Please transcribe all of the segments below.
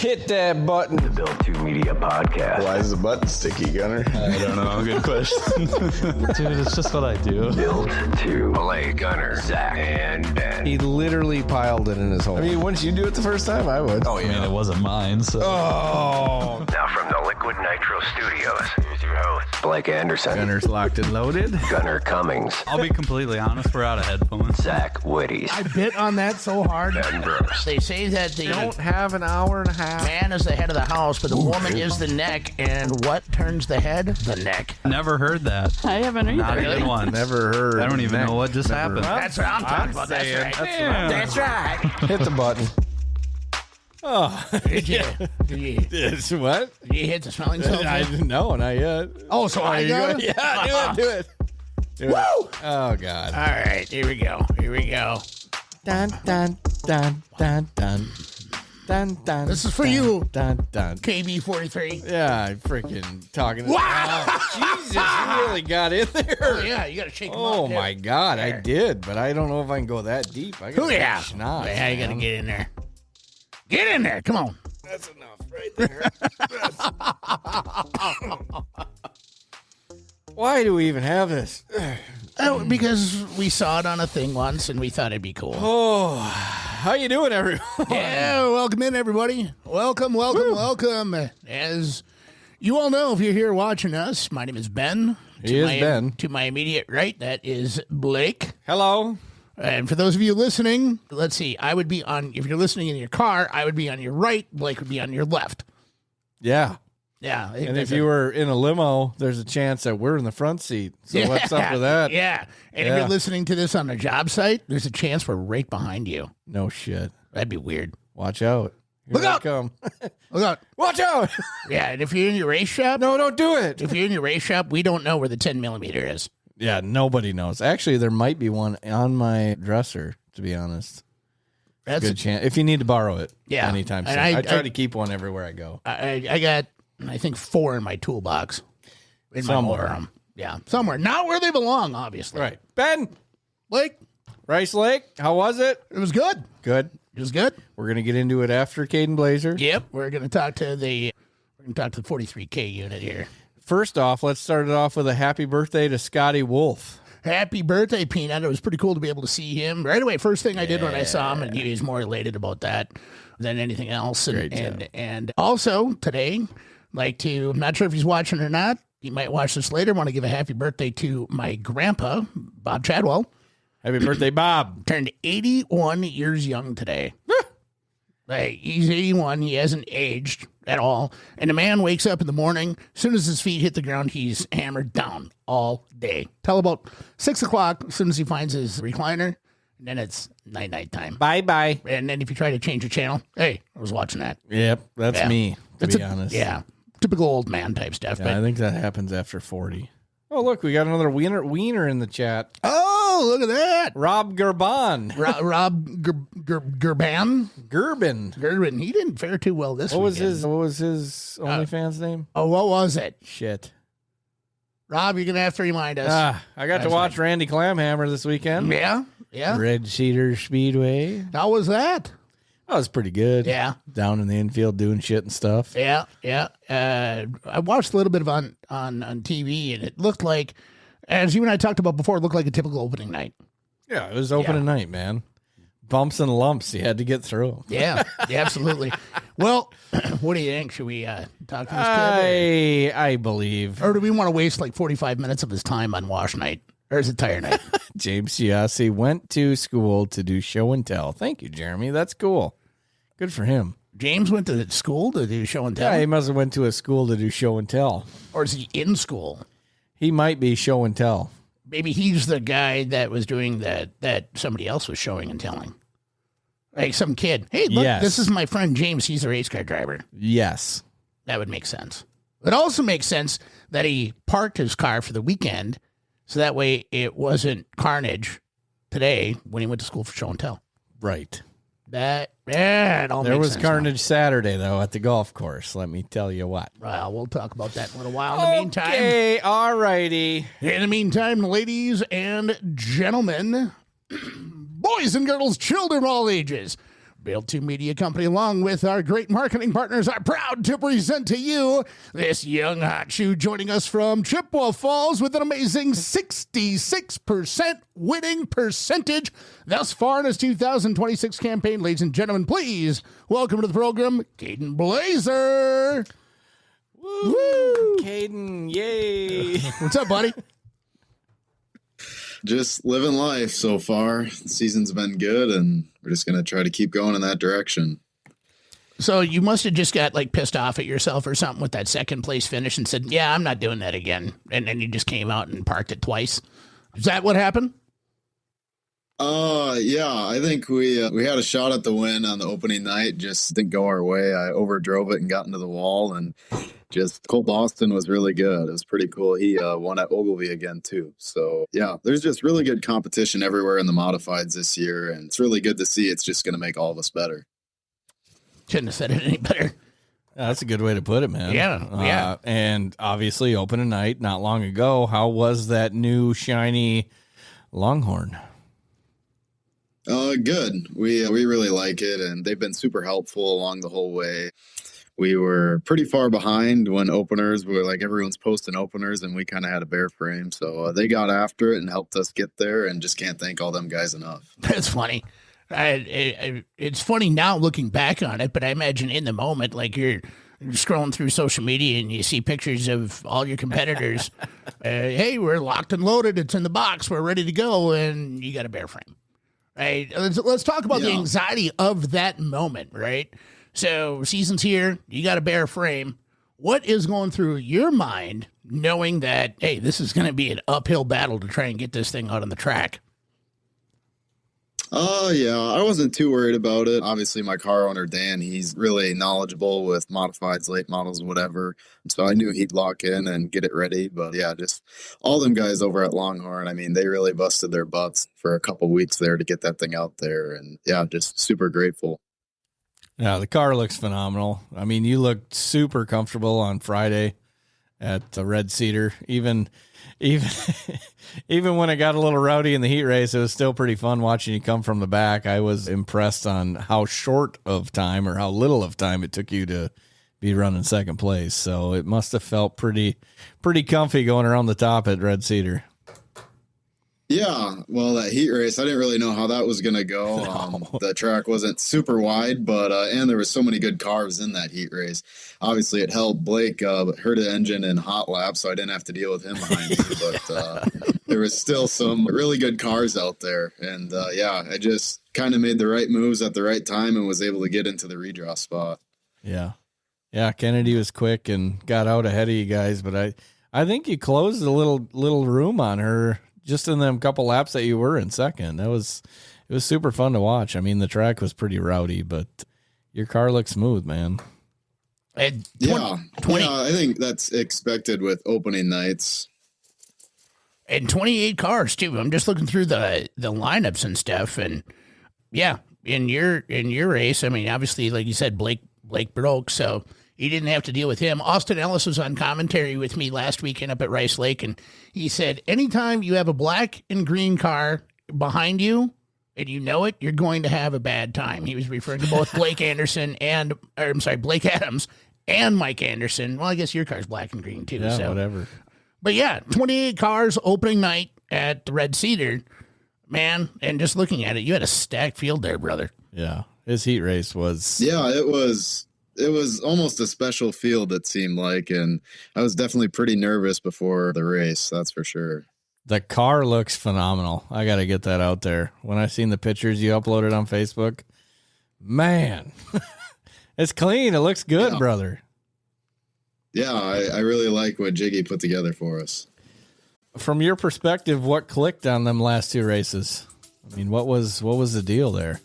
Hit that button. The Build 2 Media Podcast. Why is the button sticky, Gunner? I don't know. Good question. Dude, it's just what I do. Build 2. Malay, Gunner, Zach, and Ben. He literally piled it in his hole. I mean, wouldn't you do it the first time? I would. I mean, it wasn't mine, so. Oh. Now from the Liquid Nitro Studios, here's your host, Blake Anderson. Gunner's locked and loaded. Gunner Cummings. I'll be completely honest, we're out of headphones. Zach Witties. I bit on that so hard. Ben Brooks. They say that the Don't have an hour and a half. man is the head of the house, but the woman is the neck. And what turns the head? The neck. Never heard that. I haven't either. Not even once. Never heard. I don't even know what just happened. That's what I'm talking about. That's saying, right. That's right. Hit the button. Oh. Did you? It's what? Did you hit the smelling salts? I didn't know, not yet. Oh, so I got it? Yeah, do it. Do it. Woo! Oh, God. All right, here we go. Dun, dun, dun, dun, dun. Dun, dun, This is for dun, you. Dun, dun. KB43. Yeah, I freaking talking. Wow! Oh, Jesus, you really got in there. Oh, yeah, you got to shake them Oh, up, too. my God, I There. did, but I don't know if I can go that deep. I got Yeah. schnapps, Yeah, you got to man. get in there. Get in there. Come on. That's enough right there. Why do we even have this? Oh, because we saw it on a thing once, and we thought it'd be cool. Oh, how you doing, everyone? Yeah, welcome in, everybody. Welcome. As you all know, if you're here watching us, my name is Ben. He is Ben. To my immediate right, that is Blake. Hello. And for those of you listening, let's see. I would be on, if you're listening in your car, I would be on your right. Blake would be on your left. Yeah. Yeah. And if you were in a limo, there's a chance that we're in the front seat. So what's up with that? Yeah. And Yeah. if you're listening to this on a job site, there's a chance we're right behind you. No shit. That'd be weird. Watch out. Here Look they out. come. Look out. Watch out. Yeah. And if you're in your race shop, No, don't do it. if you're in your race shop, we don't know where the 10 millimeter is. Yeah, nobody knows. Actually, there might be one on my dresser, to be honest. That's Good chance. If you need to borrow it Yeah. anytime soon. And I try I- to keep one everywhere I go. I got, I think, 4 in my toolbox. In Somewhere. my motorhome. Yeah, somewhere. Not where they belong, obviously. Right. Ben, Blake, Rice Lake, how was it? it was good. Good. It was good. We're going to get into it after Kaden Blaeser. Yep. We're going to talk to the 43K unit here. First off, let's start it off with a happy birthday to Scotty Wolf. Happy birthday, Peanut. It was pretty cool to be able to see him. Right away, first thing I did when I saw him, and he was more elated about that than anything else. Great And also, today, like to, I'm not sure if he's watching or not. You might watch this later. Want to give a happy birthday to my grandpa, Bob Chadwell. Happy birthday, Bob. Turned 81 years young today. Like, he's 81. He hasn't aged at all. And the man wakes up in the morning. As soon as his feet hit the ground, he's hammered down all day. Till about 6 o'clock, as soon as he finds his recliner. And then it's night time. Bye-bye. And then if you try to change the channel, hey, I was watching that. Yep, that's Yeah. me, to That's be honest. Yeah. Typical old man type stuff. Yeah, I think that happens after 40. Oh, look, we got another wiener in the chat. Oh, look at that. Rob Gerban. Rob Gerban. Gerben. He didn't fare too well this What was weekend. his OnlyFans name? Oh, what was it? Shit. Rob, you're going to have to remind us. I got to That's watch Randy Clamhammer this weekend. Yeah. Red Cedar Speedway. How was that? That was pretty good. Yeah. Down in the infield doing shit and stuff. Yeah. I watched a little bit of on TV, and it looked like, as you and I talked about before, it looked like a typical opening night. Yeah, it was opening night, man. Bumps and lumps. You had to get through. Yeah, absolutely. Well, what do you think? Should we talk to this kid? I believe. Or do we want to waste like 45 minutes of his time on wash night? Or is it tire night? James Ciassi went to school to do show and tell. Thank you, Jeremy. That's cool. Good for him. James went to school to do show and tell? Yeah, he must have went to a school to do show and tell. Or is he in school? He might be show and tell. Maybe he's the guy that was doing that somebody else was showing and telling. Like some kid. Hey, look, Yes. This is my friend James. He's a race car driver. Yes. That would make sense. It also makes sense that he parked his car for the weekend, so that way it wasn't carnage today when he went to school for show and tell. Right. It all There makes was sense carnage Saturday, though, at the golf course. Let me tell you what. now. Well, we'll talk about that in a little while. In the meantime, Okay, all righty. ladies and gentlemen, boys and girls, children of all ages, Built 2 Media Company, along with our great marketing partners, are proud to present to you this young hot shoe joining us from Chippewa Falls with an amazing 66% winning percentage thus far in his 2026 campaign. Ladies and gentlemen, please welcome to the program, Kaden Blaeser. Woo! Kaden, yay! What's up, buddy? Just living life so far. The season's been good, and we're just going to try to keep going in that direction. So you must have just got like pissed off at yourself or something with that second place finish and said, yeah, I'm not doing that again. And then you just came out and parked it twice. Is that what happened? Yeah, I think we had a shot at the win on the opening night, just didn't go our way. I overdrove it and got into the wall, and just Cole Boston was really good. It was pretty cool. He won at Ogilvy again too. So yeah, there's just really good competition everywhere in the modifieds this year, and it's really good to see. It's just going to make all of us better. Couldn't have said it any better. That's a good way to put it, man. Yeah. And obviously opening night not long ago. How was that new shiny Longhorn? Good. We really like it, and they've been super helpful along the whole way. We were pretty far behind when openers were like everyone's posting openers, and we kind of had a bare frame. So they got after it and helped us get there, and just can't thank all them guys enough. That's funny. It's funny now looking back on it, but I imagine in the moment, like you're scrolling through social media and you see pictures of all your competitors. Hey, we're locked and loaded. It's in the box. We're ready to go. And you got a bare frame. Right. Let's talk about the anxiety of that moment, right? So season's here. You got a bare frame. What is going through your mind knowing that, hey, this is going to be an uphill battle to try and get this thing out on the track? Yeah, I wasn't too worried about it. Obviously, my car owner, Dan, he's really knowledgeable with modifieds, late models, whatever. So I knew he'd lock in and get it ready. But yeah, just all them guys over at Longhorn, I mean, they really busted their butts for a couple weeks there to get that thing out there. And yeah, just super grateful. Yeah, the car looks phenomenal. I mean, you looked super comfortable on Friday at the Red Cedar. Even when it got a little rowdy in the heat race, it was still pretty fun watching you come from the back. I was impressed on how short of time or how little of time it took you to be running second place. So it must have felt pretty comfy going around the top at Red Cedar. Yeah, well, that heat race, I didn't really know how that was going to go. The track wasn't super wide, but and there was so many good cars in that heat race. Obviously, it helped Blake hurt an engine in hot lap, so I didn't have to deal with him behind me. But there was still some really good cars out there. And yeah, I just kind of made the right moves at the right time and was able to get into the redraw spot. Yeah. Yeah, Kennedy was quick and got out ahead of you guys, but I think you closed a little room on her just in them couple laps that you were in second. It was super fun to watch. I mean, the track was pretty rowdy, but your car looked smooth, man. Yeah, I think that's expected with opening nights. And 28 cars too. I'm just looking through the lineups and stuff, and yeah, in your race, I mean, obviously, like you said, Blake broke, so you didn't have to deal with him. Austin Ellis was on commentary with me last weekend up at Rice Lake, and he said, anytime you have a black and green car behind you and you know it, you're going to have a bad time. He was referring to both Blake Adams and Mike Anderson. Well, I guess your car's black and green too. Yeah, so whatever. But yeah, 28 cars opening night at the Red Cedar, man, and just looking at it, you had a stacked field there, brother. Yeah, his heat race was... Yeah, it was almost a special field, it seemed like, and I was definitely pretty nervous before the race, that's for sure. The car looks phenomenal. I got to get that out there. When I seen the pictures you uploaded on Facebook, man, it's clean. It looks good, brother. Yeah, I really like what Jiggy put together for us. From your perspective, what clicked on them last two races? I mean, what was the deal there?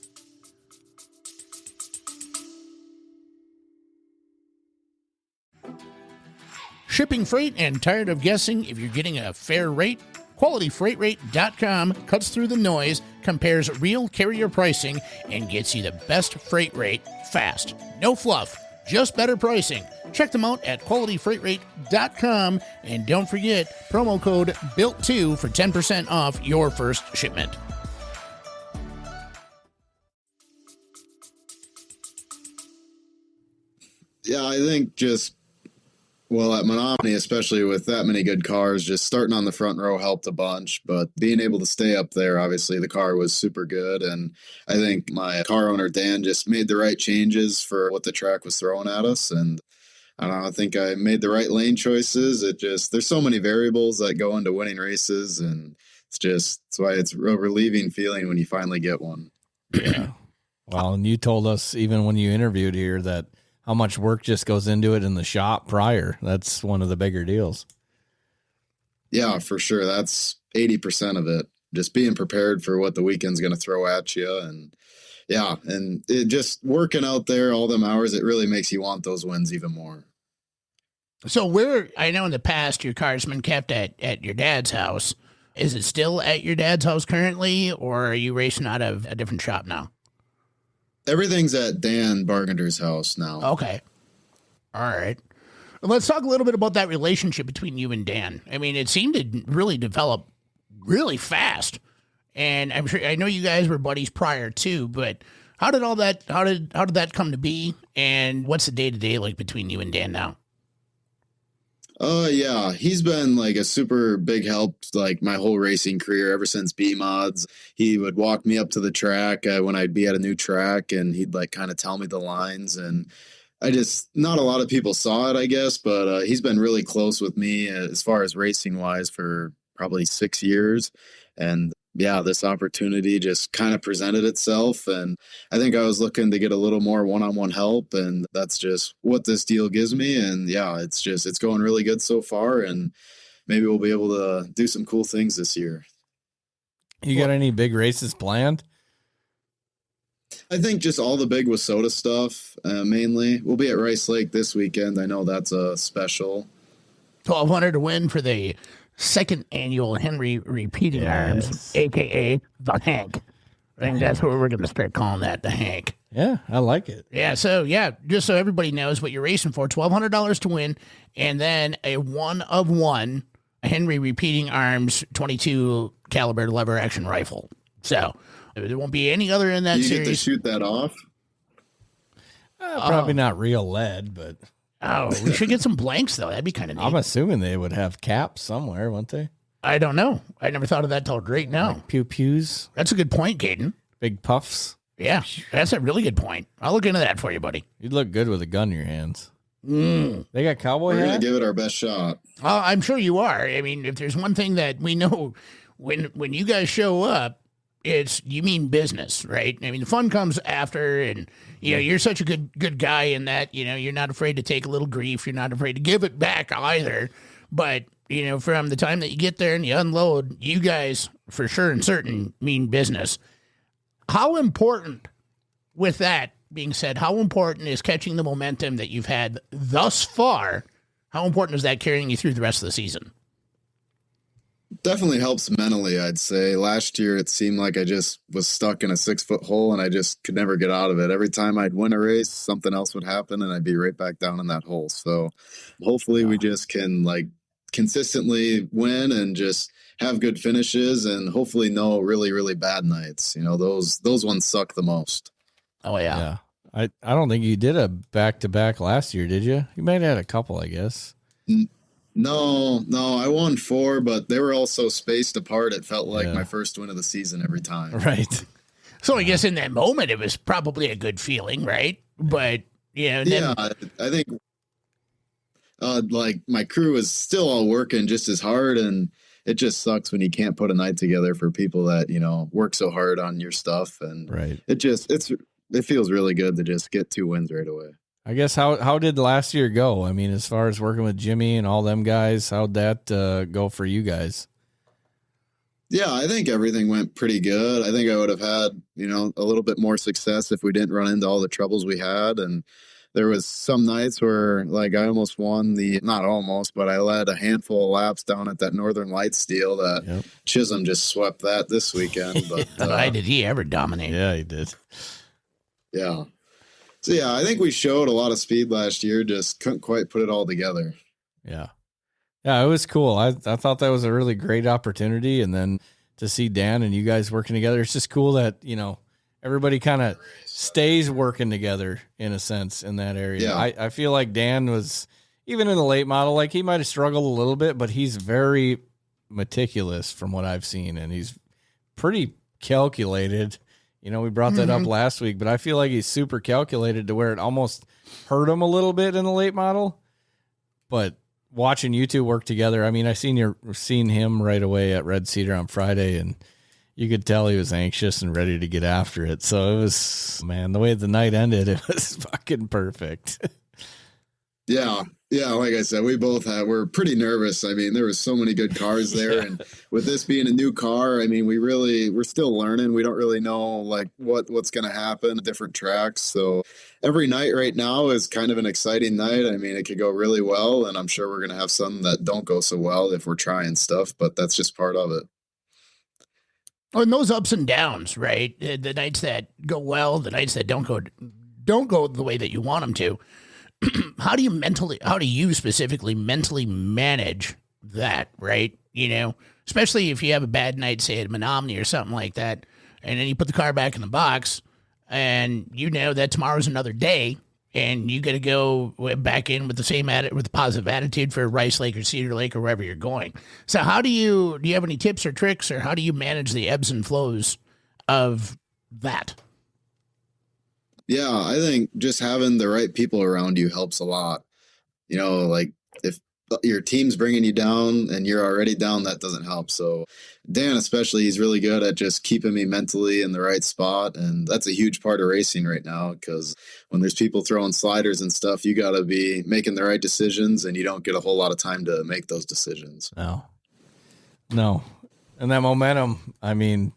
Shipping freight and tired of guessing if you're getting a fair rate? QualityFreightRate.com cuts through the noise, compares real carrier pricing, and gets you the best freight rate fast. No fluff, just better pricing. Check them out at QualityFreightRate.com, and don't forget promo code BUILT2 for 10% off your first shipment. Yeah, I think at Menominee, especially with that many good cars, just starting on the front row helped a bunch. But being able to stay up there, obviously, the car was super good. And I think my car owner, Dan, just made the right changes for what the track was throwing at us. And I don't know, I think I made the right lane choices. There's so many variables that go into winning races. And it's why it's a relieving feeling when you finally get one. Yeah. Well, and you told us even when you interviewed here that how much work just goes into it in the shop prior. That's one of the bigger deals. Yeah, for sure. That's 80% of it. Just being prepared for what the weekend's going to throw at you. And yeah, and it just working out there all them hours, it really makes you want those wins even more. So I know in the past your car's been kept at your dad's house. Is it still at your dad's house currently, or are you racing out of a different shop now? Everything's at Dan Bargender's house now. Okay. All right. Let's talk a little bit about that relationship between you and Dan. I mean, it seemed to really develop really fast. And I know you guys were buddies prior too, but how did that come to be? And what's the day-to-day like between you and Dan now? Yeah, he's been like a super big help, like my whole racing career ever since B mods. He would walk me up to the track when I'd be at a new track, and he'd like kind of tell me the lines. And not a lot of people saw it, I guess, but he's been really close with me as far as racing wise for probably 6 years. And yeah, this opportunity just kind of presented itself. And I think I was looking to get a little more one-on-one help, and that's just what this deal gives me. And yeah, it's going really good so far. And maybe we'll be able to do some cool things this year. You got any big races planned? I think just all the big Wasota stuff, mainly. We'll be at Rice Lake this weekend. I know that's a special. 1,200 to win for the second annual Henry Repeating Arms, a.k.a. the Hank. I think that's what we're going to start calling that, the Hank. Yeah, I like it. Yeah, just so everybody knows what you're racing for, $1,200 to win, and then a one-of-one Henry Repeating Arms 22 caliber lever action rifle. So there won't be any other in that series. You get to shoot that off? Probably not real lead, but... Oh, we should get some blanks, though. That'd be kind of neat. I'm assuming they would have caps somewhere, wouldn't they? I don't know. I never thought of that till right now. Like pew-pews. That's a good point, Kaden. Big puffs. Yeah, that's a really good point. I'll look into that for you, buddy. You'd look good with a gun in your hands. They got cowboy We're hats? going to give it our best shot. I'm sure you are. I mean, if there's one thing that we know when you guys show up, you mean business, right? I mean, the fun comes after, and you're such a good guy in that you're not afraid to take a little grief. You're not afraid to give it back either. But from the time that you get there and you unload, you guys for sure and certain mean business. How important, with that being said, how important is catching the momentum that you've had thus far? How important is that carrying you through the rest of the season? Definitely helps mentally, I'd say. Last year, it seemed like I just was stuck in a 6-foot hole and I just could never get out of it. Every time I'd win a race, something else would happen and I'd be right back down in that hole. So hopefully we just can consistently win and just have good finishes and hopefully no really, really bad nights. Those ones suck the most. Oh, yeah. I don't think you did a back-to-back last year, did you? You might have had a couple, I guess. No, I won 4, but they were all so spaced apart. It felt like my first win of the season every time. Right. So I guess in that moment, it was probably a good feeling, right? But, I think my crew is still all working just as hard, and it just sucks when you can't put a night together for people that, work so hard on your stuff. And right. It feels really good to just get 2 wins right away. I guess how did last year go? I mean, as far as working with Jimmy and all them guys, how'd that go for you guys? Yeah, I think everything went pretty good. I think I would have had, a little bit more success if we didn't run into all the troubles we had. And there was some nights where I almost won not almost, but I led a handful of laps down at that Northern Lights deal that Chisholm just swept that this weekend. But why did he ever dominate? Yeah, he did. Yeah. So, yeah, I think we showed a lot of speed last year, just couldn't quite put it all together. Yeah. Yeah, it was cool. I thought that was a really great opportunity. And then to see Dan and you guys working together, it's just cool that, everybody kind of stays working together in a sense in that area. Yeah. I feel like Dan was, even in the late model, like he might have struggled a little bit, but he's very meticulous from what I've seen, and he's pretty calculated. You know, we brought that up last week, but I feel like he's super calculated to where it almost hurt him a little bit in the late model. But watching you two work together, I mean, I seen him right away at Red Cedar on Friday, and you could tell he was anxious and ready to get after it. So it was, man, the way the night ended, it was fucking perfect. Yeah. Yeah. Like I said, we're pretty nervous. I mean, there was so many good cars there. And with this being a new car, I mean, we're still learning. We don't really know like what's going to happen, different tracks. So every night right now is kind of an exciting night. I mean, it could go really well, and I'm sure we're going to have some that don't go so well if we're trying stuff, but that's just part of it. Oh, and those ups and downs, right? The nights that go well, the nights that don't go the way that you want them to. How do you specifically mentally manage that, right? You know, especially if you have a bad night, say at Menominee or something like that, and then you put the car back in the box, and you know that tomorrow's another day, and you got to go back in with the positive attitude for Rice Lake or Cedar Lake or wherever you're going. So do you have any tips or tricks, or how do you manage the ebbs and flows of that? Yeah, I think just having the right people around you helps a lot. You know, like if your team's bringing you down and you're already down, that doesn't help. So Dan, especially, he's really good at just keeping me mentally in the right spot. And that's a huge part of racing right now, because when there's people throwing sliders and stuff, you got to be making the right decisions, and you don't get a whole lot of time to make those decisions. No. And that momentum, I mean,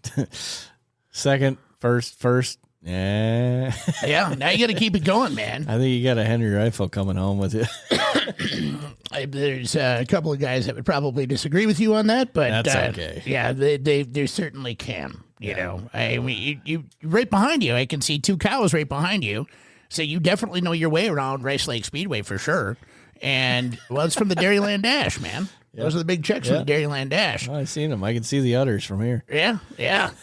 second, first. Yeah. Yeah, now you got to keep it going, man. I think you got a Henry rifle coming home with you. There's a couple of guys that would probably disagree with you on that, but that's okay. Yeah, they certainly can. You know, I mean, you right behind you. I can see two cows right behind you, so you definitely know your way around Rice Lake Speedway for sure. And well, it's from the Dairyland Dash, man. Yep. Those are the big checks from the Dairyland Dash. Oh, I've seen them. I can see the udders from here. Yeah.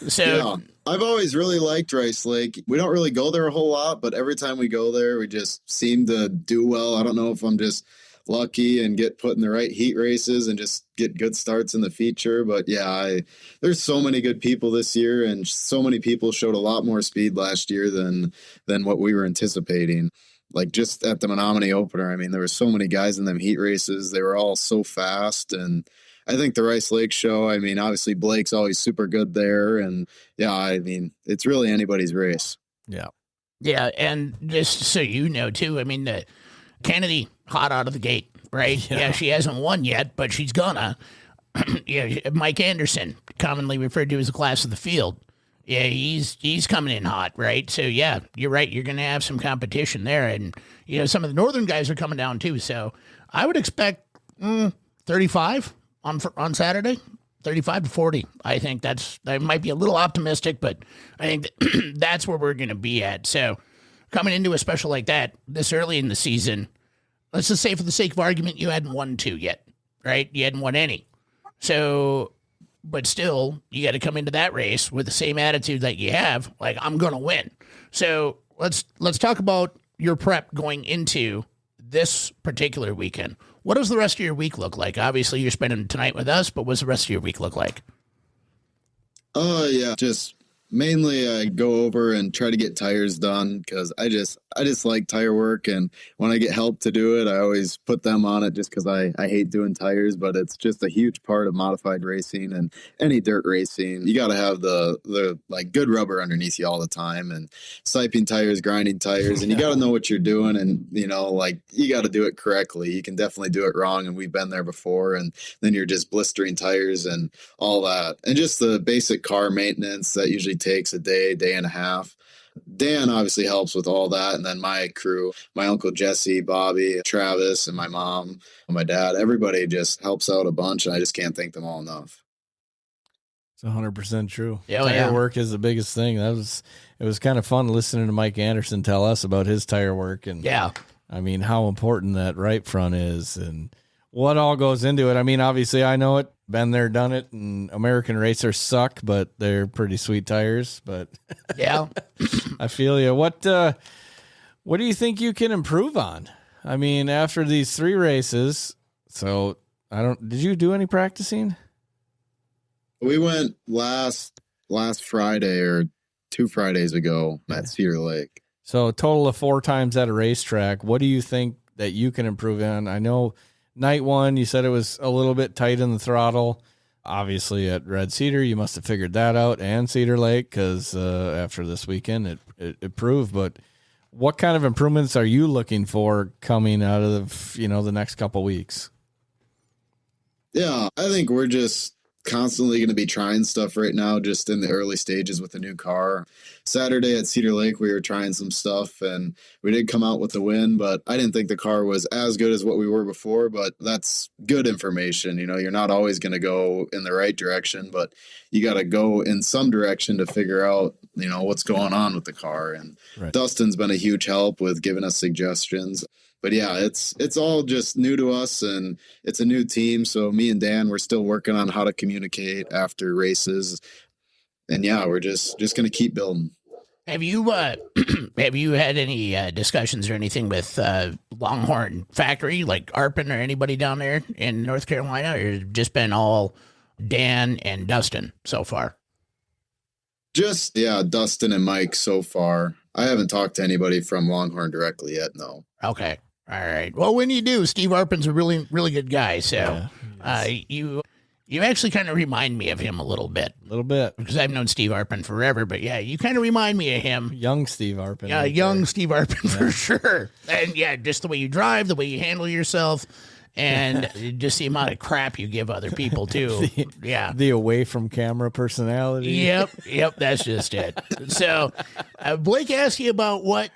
So. Yeah. I've always really liked Rice Lake. We don't really go there a whole lot, but every time we go there, we just seem to do well. I don't know if I'm just lucky and get put in the right heat races and just get good starts in the feature. But yeah, there's so many good people this year, and so many people showed a lot more speed last year than what we were anticipating. Like just at the Menominee opener, I mean, there were so many guys in them heat races. They were all so fast, and I think the Rice Lake show, I mean, obviously Blake's always super good there. And yeah, I mean, it's really anybody's race. Yeah. Yeah. And just so you know, too, I mean, Kennedy hot out of the gate, right? Yeah, she hasn't won yet, but she's gonna. Yeah, Mike Anderson, commonly referred to as the class of the field. Yeah, he's coming in hot, right? So, yeah, you're right. You're going to have some competition there. And, you know, some of the northern guys are coming down, too. So I would expect 35. On Saturday, 35 to 40. I think that might be a little optimistic, but I think that's where we're going to be at. So coming into a special like that this early in the season, let's just say for the sake of argument, you hadn't won two yet, right? You hadn't won any. So, but still, you got to come into that race with the same attitude that you have, like, I'm going to win. So let's talk about your prep going into this particular weekend. What does the rest of your week look like? Obviously, you're spending tonight with us, but what's the rest of your week look like? Yeah, just mainly I go over and try to get tires done, because I just like tire work, and when I get help to do it, I always put them on it just because I hate doing tires. But it's just a huge part of modified racing and any dirt racing. You got to have the like good rubber underneath you all the time, and siping tires, grinding tires, and you got to know what you're doing, and you know, like, you got to do it correctly. You can definitely do it wrong, and we've been there before, and then you're just blistering tires and all that, and just the basic car maintenance that usually takes a day and a half. Dan obviously helps with all that, and then my crew, my uncle Jesse, Bobby, Travis, and my mom, and my dad, everybody just helps out a bunch, and I just can't thank them all enough. It's 100% true. Tire work is the biggest thing. It was kind of fun listening to Mike Anderson tell us about his tire work, and I mean, how important that right front is and what all goes into it. I mean, obviously I know it, been there, done it, and American racers suck, but they're pretty sweet tires. But Yeah. I feel you. What do you think you can improve on? I mean, after these 3 races, did you do any practicing? We went last Friday or 2 Fridays ago at Cedar Lake. So a total of 4 times at a racetrack. What do you think that you can improve on? I know night 1, you said it was a little bit tight in the throttle. Obviously at Red Cedar, you must have figured that out, and Cedar Lake, because after this weekend it proved. But what kind of improvements are you looking for coming out of the next couple weeks? Yeah, I think we're just constantly going to be trying stuff right now, just in the early stages with the new car. Saturday at Cedar Lake, we were trying some stuff and we did come out with the win, but I didn't think the car was as good as what we were before, but that's good information. You're not always going to go in the right direction, but you got to go in some direction to figure out, what's going on with the car. And Right. Dustin's been a huge help with giving us suggestions. But yeah, it's all just new to us, and it's a new team. So me and Dan, we're still working on how to communicate after races. And yeah, we're just going to keep building. Have you had any discussions or anything with Longhorn Factory, like Arpin or anybody down there in North Carolina, or has it just been all Dan and Dustin so far? Dustin and Mike so far. I haven't talked to anybody from Longhorn directly yet, no. Okay. All right. Well, when you do, Steve Arpin's a really, really good guy. So you actually kind of remind me of him a little bit. Because I've known Steve Arpin forever. But yeah, you kind of remind me of him. Young Steve Arpin. Yeah, young Steve Arpin for sure. And yeah, just the way you drive, the way you handle yourself, and just the amount of crap you give other people too. The away from camera personality. Yep, that's just it. So Blake asked you about what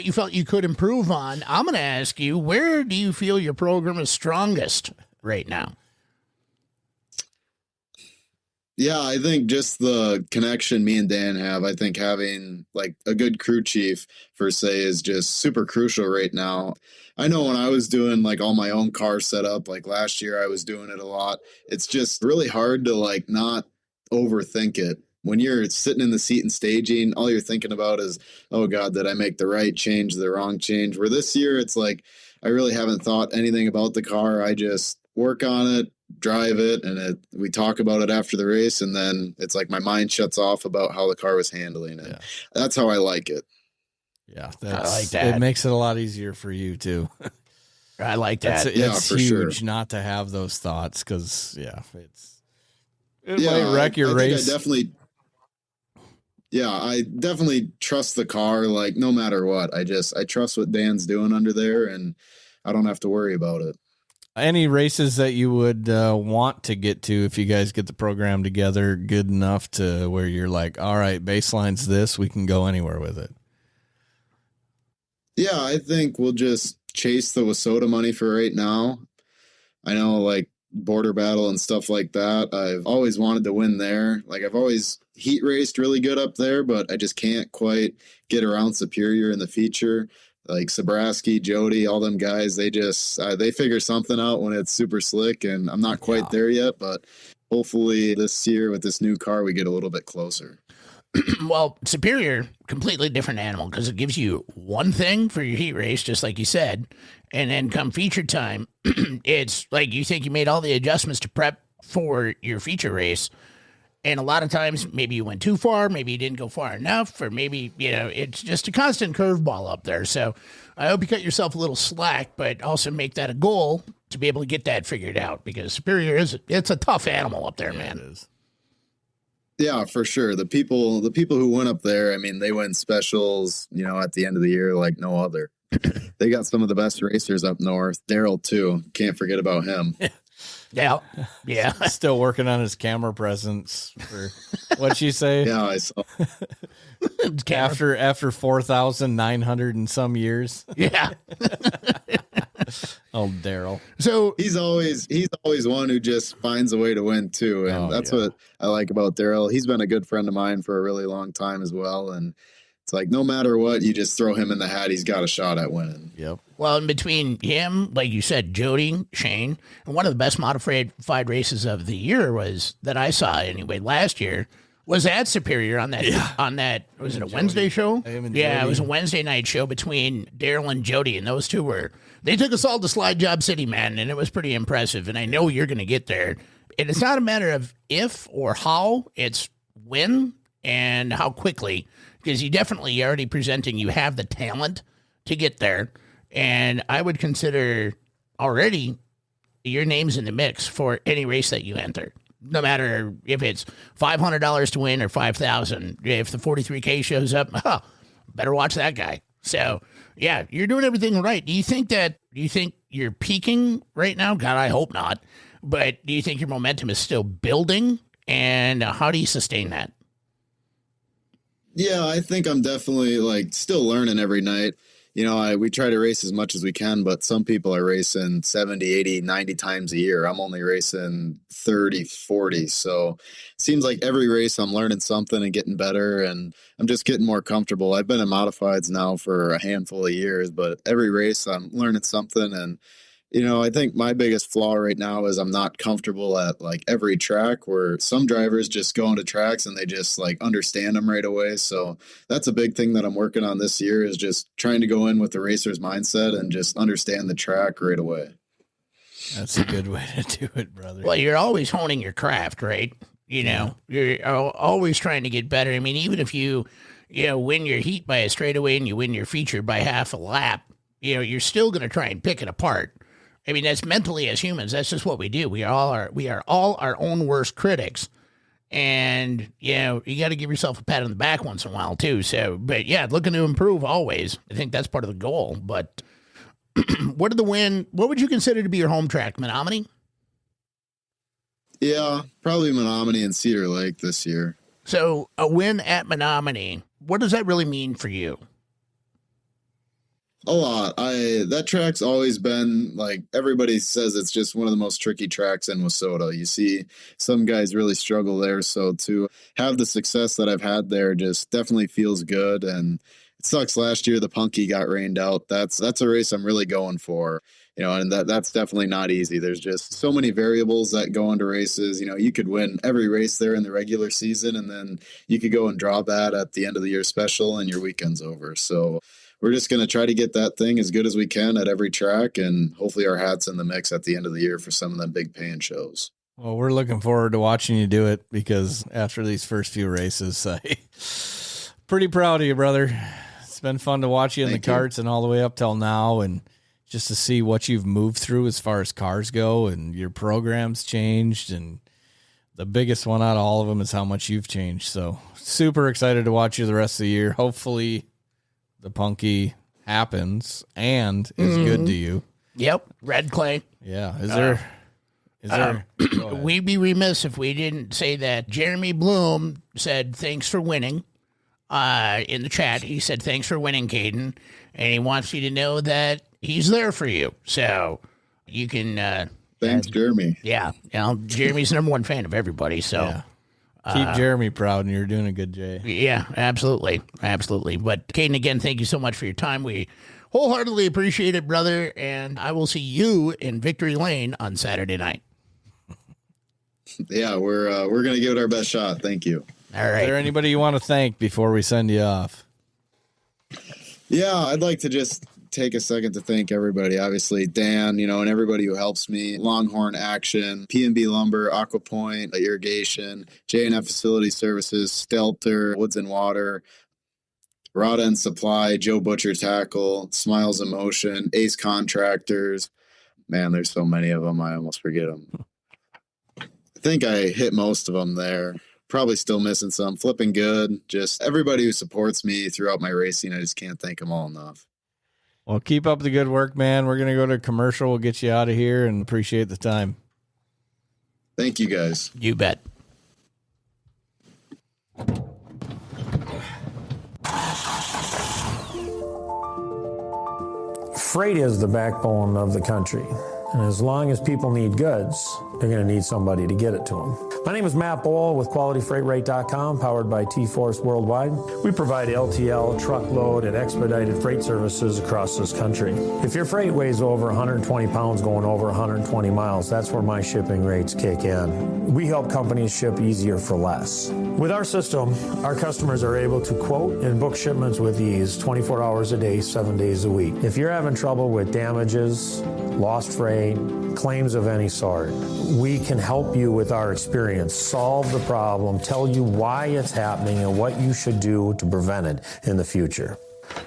you felt you could improve on. I'm going to ask you, where do you feel your program is strongest right now? Yeah, I think just the connection me and Dan have, I think having like a good crew chief per se is just super crucial right now. I know when I was doing like all my own car setup, like last year I was doing it a lot. It's just really hard to like not overthink it. When you're sitting in the seat and staging, all you're thinking about is, oh God, did I make the right change, the wrong change? Where this year, it's like, I really haven't thought anything about the car. I just work on it, drive it, and we talk about it after the race. And then it's like my mind shuts off about how the car was handling it. Yeah. That's how I like it. Yeah, I like that. It makes it a lot easier for you too. I like that. It's for huge sure. not to have those thoughts because it might wreck your race. I definitely trust the car, like no matter what. I trust what Dan's doing under there, and I don't have to worry about it. Any races that you would want to get to if you guys get the program together good enough to where you're like, all right, baseline's this, we can go anywhere with it? Yeah, I think we'll just chase the Wasota money for right now. I know like border battle and stuff like that. I've always wanted to win there. Like I've always heat raced really good up there, but I just can't quite get around Superior in the feature. Like Sabraski, Jody, all them guys, they just they figure something out when it's super slick, and I'm not quite there yet, but hopefully this year with this new car we get a little bit closer. Well, Superior, completely different animal because it gives you one thing for your heat race, just like you said, and then come feature time, it's like you think you made all the adjustments to prep for your feature race, and a lot of times maybe you went too far, maybe you didn't go far enough, or maybe, it's just a constant curveball up there. So I hope you cut yourself a little slack, but also make that a goal to be able to get that figured out because Superior it's a tough animal up there, man. It is. Yeah, for sure. The people who went up there, I mean, they win specials, at the end of the year like no other. They got some of the best racers up north. Daryl too. Can't forget about him. Yeah. Still working on his camera presence for what'd you say? Yeah, I saw. After 4,900 and some years. Yeah. Oh, Daryl. So he's always one who just finds a way to win too, and that's what I like about Daryl. He's been a good friend of mine for a really long time as well, and It's like no matter what, you just throw him in the hat, he's got a shot at winning. Yep. Well, in between him, like you said, Jody, Shane, and one of the best modified races of the year was that I saw anyway last year was at Superior on that was it a Wednesday show? Yeah, it was a Wednesday night show between Daryl and Jody, and those two they took us all to Slide Job City, man, and it was pretty impressive. And I know you're going to get there. And it's not a matter of if or how, it's when and how quickly. Because you definitely are already presenting, you have the talent to get there. And I would consider already your name's in the mix for any race that you enter. No matter if it's $500 to win or $5,000. If the 43K shows up, better watch that guy. So, yeah, you're doing everything right. Do you think you're peaking right now? God, I hope not. But do you think your momentum is still building? And how do you sustain that? Yeah, I think I'm definitely still learning every night. We try to race as much as we can, but some people are racing 70, 80, 90 times a year. I'm only racing 30, 40. So it seems like every race I'm learning something and getting better, and I'm just getting more comfortable. I've been in modifieds now for a handful of years, but every race I'm learning something. And I think my biggest flaw right now is I'm not comfortable at every track, where some drivers just go into tracks and they just understand them right away. So that's a big thing that I'm working on this year, is just trying to go in with the racer's mindset and just understand the track right away. That's a good way to do it, brother. Well, you're always honing your craft, right? You're always trying to get better. I mean, even if you win your heat by a straightaway and you win your feature by half a lap, you're still going to try and pick it apart. I mean, that's mentally as humans. That's just what we do. We are all our own worst critics. And, you got to give yourself a pat on the back once in a while, too. So, but yeah, looking to improve always. I think that's part of the goal. But what would you consider to be your home track? Menominee? Yeah, probably Menominee and Cedar Lake this year. So a win at Menominee, what does that really mean for you? A lot. That track's always been everybody says it's just one of the most tricky tracks in Wissota. You see some guys really struggle there. So to have the success that I've had there just definitely feels good. And it sucks last year the Punky got rained out. That's a race I'm really going for. And that's definitely not easy. There's just so many variables that go into races. You could win every race there in the regular season, and then you could go and draw that at the end of the year special, and your weekend's over. So we're just going to try to get that thing as good as we can at every track, and hopefully our hat's in the mix at the end of the year for some of the big paying shows. Well, we're looking forward to watching you do it, because after these first few races, pretty proud of you, brother. It's been fun to watch you in the karts and all the way up till now, and just to see what you've moved through as far as cars go, and your program's changed, and the biggest one out of all of them is how much you've changed. So super excited to watch you the rest of the year. Hopefully the Punky happens and is good to you. Yep. Red clay. Yeah. Is there we'd be remiss if we didn't say that Jeremy Bloom said thanks for winning in the chat. He said thanks for winning, Kaden, and he wants you to know that he's there for you. So you can thanks, Jeremy. Yeah. Jeremy's the number one fan of everybody. So yeah. Keep Jeremy proud, and you're doing a good job. Yeah, absolutely. Absolutely. But Kaden, again, thank you so much for your time. We wholeheartedly appreciate it, brother. And I will see you in Victory Lane on Saturday night. Yeah, we're going to give it our best shot. Thank you. All right. Is there anybody you want to thank before we send you off? Yeah, I'd like to just take a second to thank everybody. Obviously, Dan, and everybody who helps me. Longhorn Action, P&B Lumber, Aqua Point, Irrigation, J&F Facility Services, Stelter, Woods and Water, Rada and Supply, Joe Butcher Tackle, Smiles in Motion, Ace Contractors. Man, there's so many of them, I almost forget them. I think I hit most of them there. Probably still missing some. Flipping Good. Just everybody who supports me throughout my racing. I just can't thank them all enough. Well, keep up the good work, man. We're going to go to a commercial. We'll get you out of here, and appreciate the time. Thank you, guys. You bet. Freight is the backbone of the country. And as long as people need goods, they're going to need somebody to get it to them. My name is Matt Bowl with QualityFreightRate.com, powered by T-Force Worldwide. We provide LTL, truckload, and expedited freight services across this country. If your freight weighs over 120 pounds going over 120 miles, that's where my shipping rates kick in. We help companies ship easier for less. With our system, our customers are able to quote and book shipments with ease 24 hours a day, 7 days a week. If you're having trouble with damages, lost freight, claims of any sort, we can help you with our experience, solve the problem, tell you why it's happening and what you should do to prevent it in the future.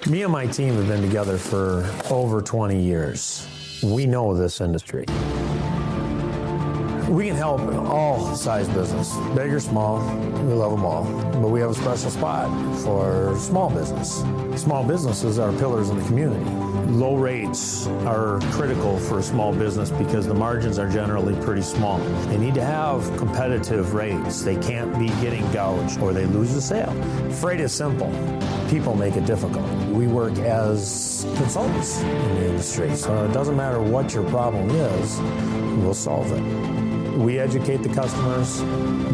Me and my team have been together for over 20 years. We know this industry. We can help all size business, big or small, we love them all. But we have a special spot for small business. Small businesses are pillars in the community. Low rates are critical for a small business because the margins are generally pretty small. They need to have competitive rates. They can't be getting gouged or they lose the sale. Freight is simple. People make it difficult. We work as consultants in the industry, so it doesn't matter what your problem is, we'll solve it. We educate the customers,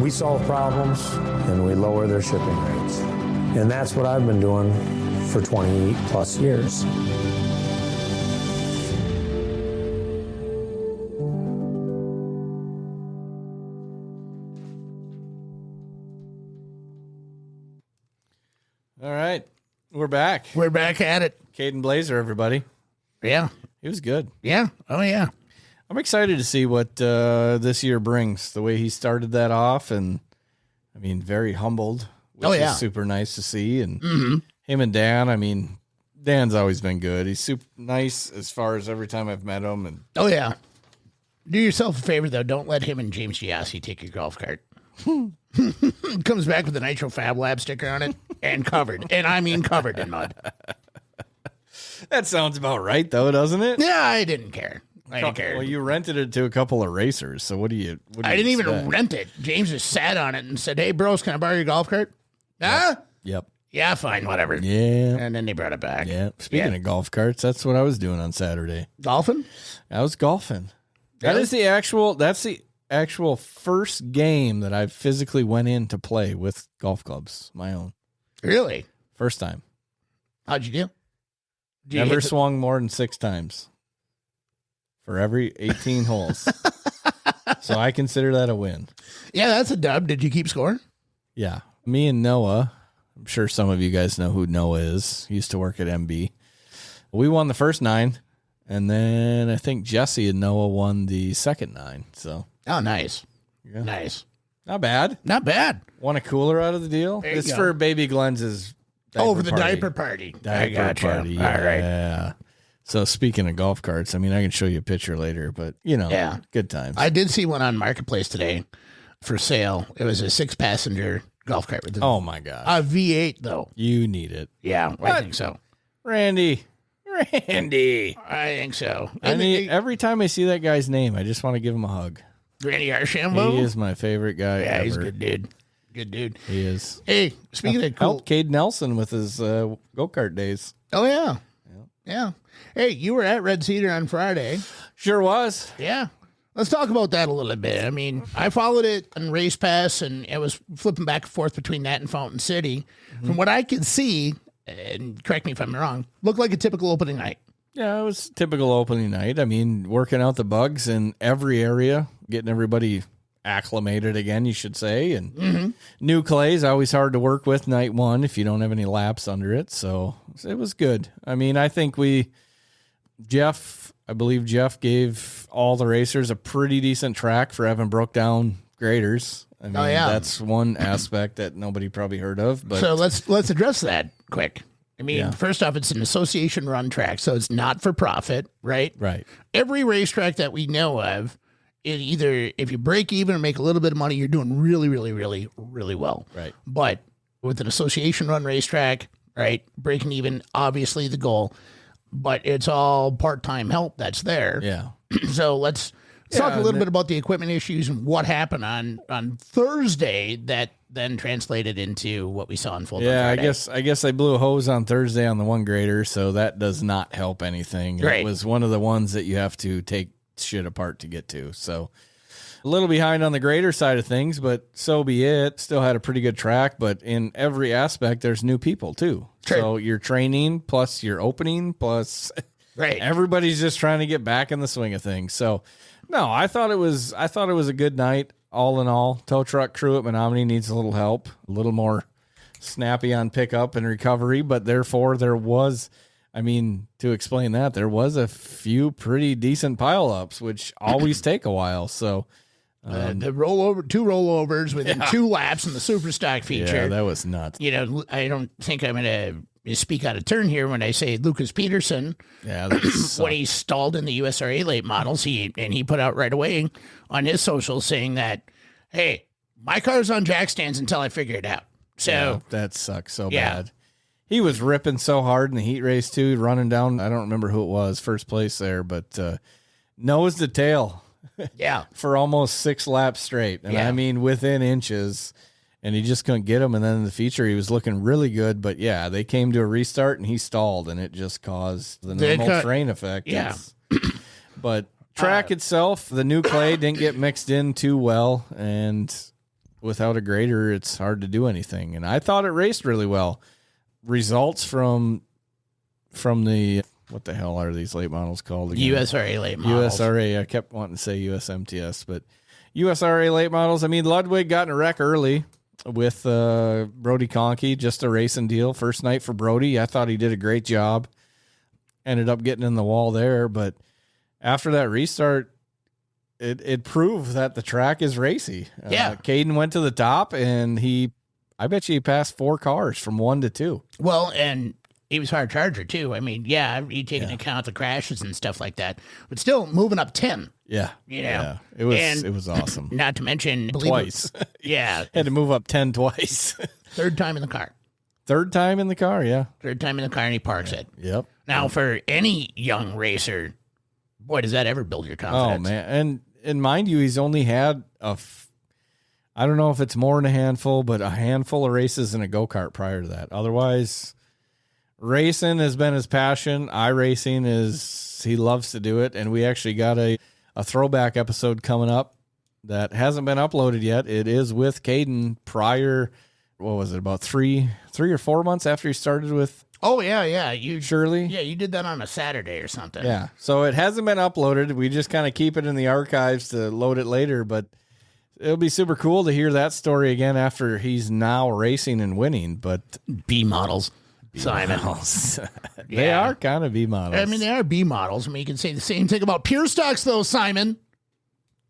we solve problems, and we lower their shipping rates. And that's what I've been doing for 20 plus years. All right. We're back. We're back at it. Kaden Blaeser, everybody. Yeah. He was good. Yeah. Oh, yeah. I'm excited to see what this year brings. The way he started that off, and I mean, very humbled, which is super nice to see. And him and Dan, I mean, Dan's always been good. He's super nice as far as every time I've met him. And oh, yeah. Do yourself a favor, though. Don't let him and James Giassi take your golf cart. Comes back with a Nitro Fab Lab sticker on it and covered. And I mean covered in mud. That sounds about right, though, doesn't it? Yeah, I didn't care. I didn't care. Well, you rented it to a couple of racers, so what do you I didn't even rent it. James just sat on it and said, "Hey, bros, can I borrow your golf cart?" Huh? Yep. Yeah, fine, whatever. Yeah. And then they brought it back. Yeah. Speaking of golf carts, that's what I was doing on Saturday. Golfing? I was golfing. Really? That's the actual first game that I physically went in to play with golf clubs, my own. Really? First time. How'd you do? Did you Never hit the- swung more than 6 times for every 18 holes. So I consider that a win. Yeah, that's a dub. Did you keep score? Yeah. Me and Noah, I'm sure some of you guys know who Noah is. He used to work at MB. We won the first 9, and then I think Jesse and Noah won the second 9. So, Oh, nice. yeah. Nice. Not bad. Not bad. Won a cooler out of the deal. There you It's go. for Baby Glenn's For the diaper party. I got you. party. All right. Yeah. So speaking of golf carts, I mean, I can show you a picture later, but Yeah. good times. I did see one on Marketplace today for sale. It was a 6-passenger golf cart with oh my gosh. a V8, though. You need it. Yeah, I What? think so. Randy. I think so. I mean, every time I see that guy's name, I just want to give him a hug. Randy Archambault. He is my favorite guy Yeah, ever. he's a good dude. Good dude. He is. Hey, speaking of cool. Helped Cade Nelson with his go-kart days. Oh, yeah. Yeah. Hey, you were at Red Cedar on Friday. Sure was. Yeah. Let's talk about that a little bit. I mean, I followed it on Race Pass, and I was flipping back and forth between that and Fountain City. From what I could see, and correct me if I'm wrong, looked like a typical opening night. Yeah, it was typical opening night. I mean, working out the bugs in every area, getting everybody acclimated again, you should say. And new clay is always hard to work with night one if you don't have any laps under it. So it was good. I mean, I think I believe Jeff gave all the racers a pretty decent track for having broke down graders. I mean, that's one aspect that nobody probably heard of. But So let's address that quick. I mean, first off, it's an association run track, so it's not for profit, right? right. Every racetrack that we know of, it either if you break even or make a little bit of money, you're doing really, really, really, really well. Right. But with an association run racetrack, right, breaking even, obviously the goal, but it's all part-time help that's there. Yeah. So let's talk a little bit about the equipment issues and what happened on Thursday that then translated into what we saw unfold. Yeah, on Friday. I guess I blew a hose on Thursday on the one grader, so that does not help anything. Right. It was one of the ones that you have to take shit apart to get to. So a little behind on the grader side of things, but so be it. Still had a pretty good track, but in every aspect, there's new people too. True. So you're training plus you're opening plus Right. everybody's just trying to get back in the swing of things. So no, I thought it was a good night all in all. Tow truck crew at Menominee needs a little help, a little more snappy on pickup and recovery, but therefore there was, to explain that, there was a few pretty decent pileups, which always take a while. So two rollovers within 2 laps in the super stock feature. yeah, that was nuts. I don't think I'm going to speak out of turn here when I say Lucas Peterson, Yeah, when he stalled in the USRA late models, he put out right away on his social saying that, hey, my car's on jack stands until I figure it out. So that sucks so Yeah. bad. He was ripping so hard in the heat race too, running down. I don't remember who it was, first place there, but nose to tail yeah, for almost 6 laps straight. And Yeah. Within inches, and he just couldn't get him. And then in the feature, he was looking really good. But yeah, they came to a restart and he stalled, and it just caused the normal train effect. Yeah. But track itself, the new clay didn't get mixed in too well. And without a grader, it's hard to do anything. And I thought it raced really well. Results from the, what the hell are these late models called again? USRA late models. USRA. I kept wanting to say USMTS, but USRA late models. Ludwig got in a wreck early with Brody Conkey, just a racing deal. First night for Brody. I thought he did a great job. Ended up getting in the wall there, but after that restart, it proved that the track is racy. Yeah. Kaden went to the top, and I bet you he passed 4 cars from 1 to 2. Well, and he was hard charger too. You take into account the crashes and stuff like that, but still moving up 10. Yeah. Yeah. It was awesome. Not to mention Twice. Yeah. Had to move up 10 twice. Third time in the car. Third time in the car, yeah. Third time in the car, and he parks it. Yep. Now, for any young racer, boy, does that ever build your confidence. Oh, man. And mind you, he's only had I don't know if it's more than a handful, but a handful of races in a go-kart prior to that. Otherwise, racing has been his passion. iRacing he loves to do it. And we actually got a throwback episode coming up that hasn't been uploaded yet. It is with Kaden prior, what was it, about 3 or 4 months after he started with Oh, yeah. Shirley? Yeah, you did that on a Saturday or something. Yeah. So it hasn't been uploaded. We just kind of keep it in the archives to load it later, but it'll be super cool to hear that story again after he's now racing and winning. But B models, Simon. They Yeah. are kind of B models. They are B models. You can say the same thing about pure stocks, though, Simon.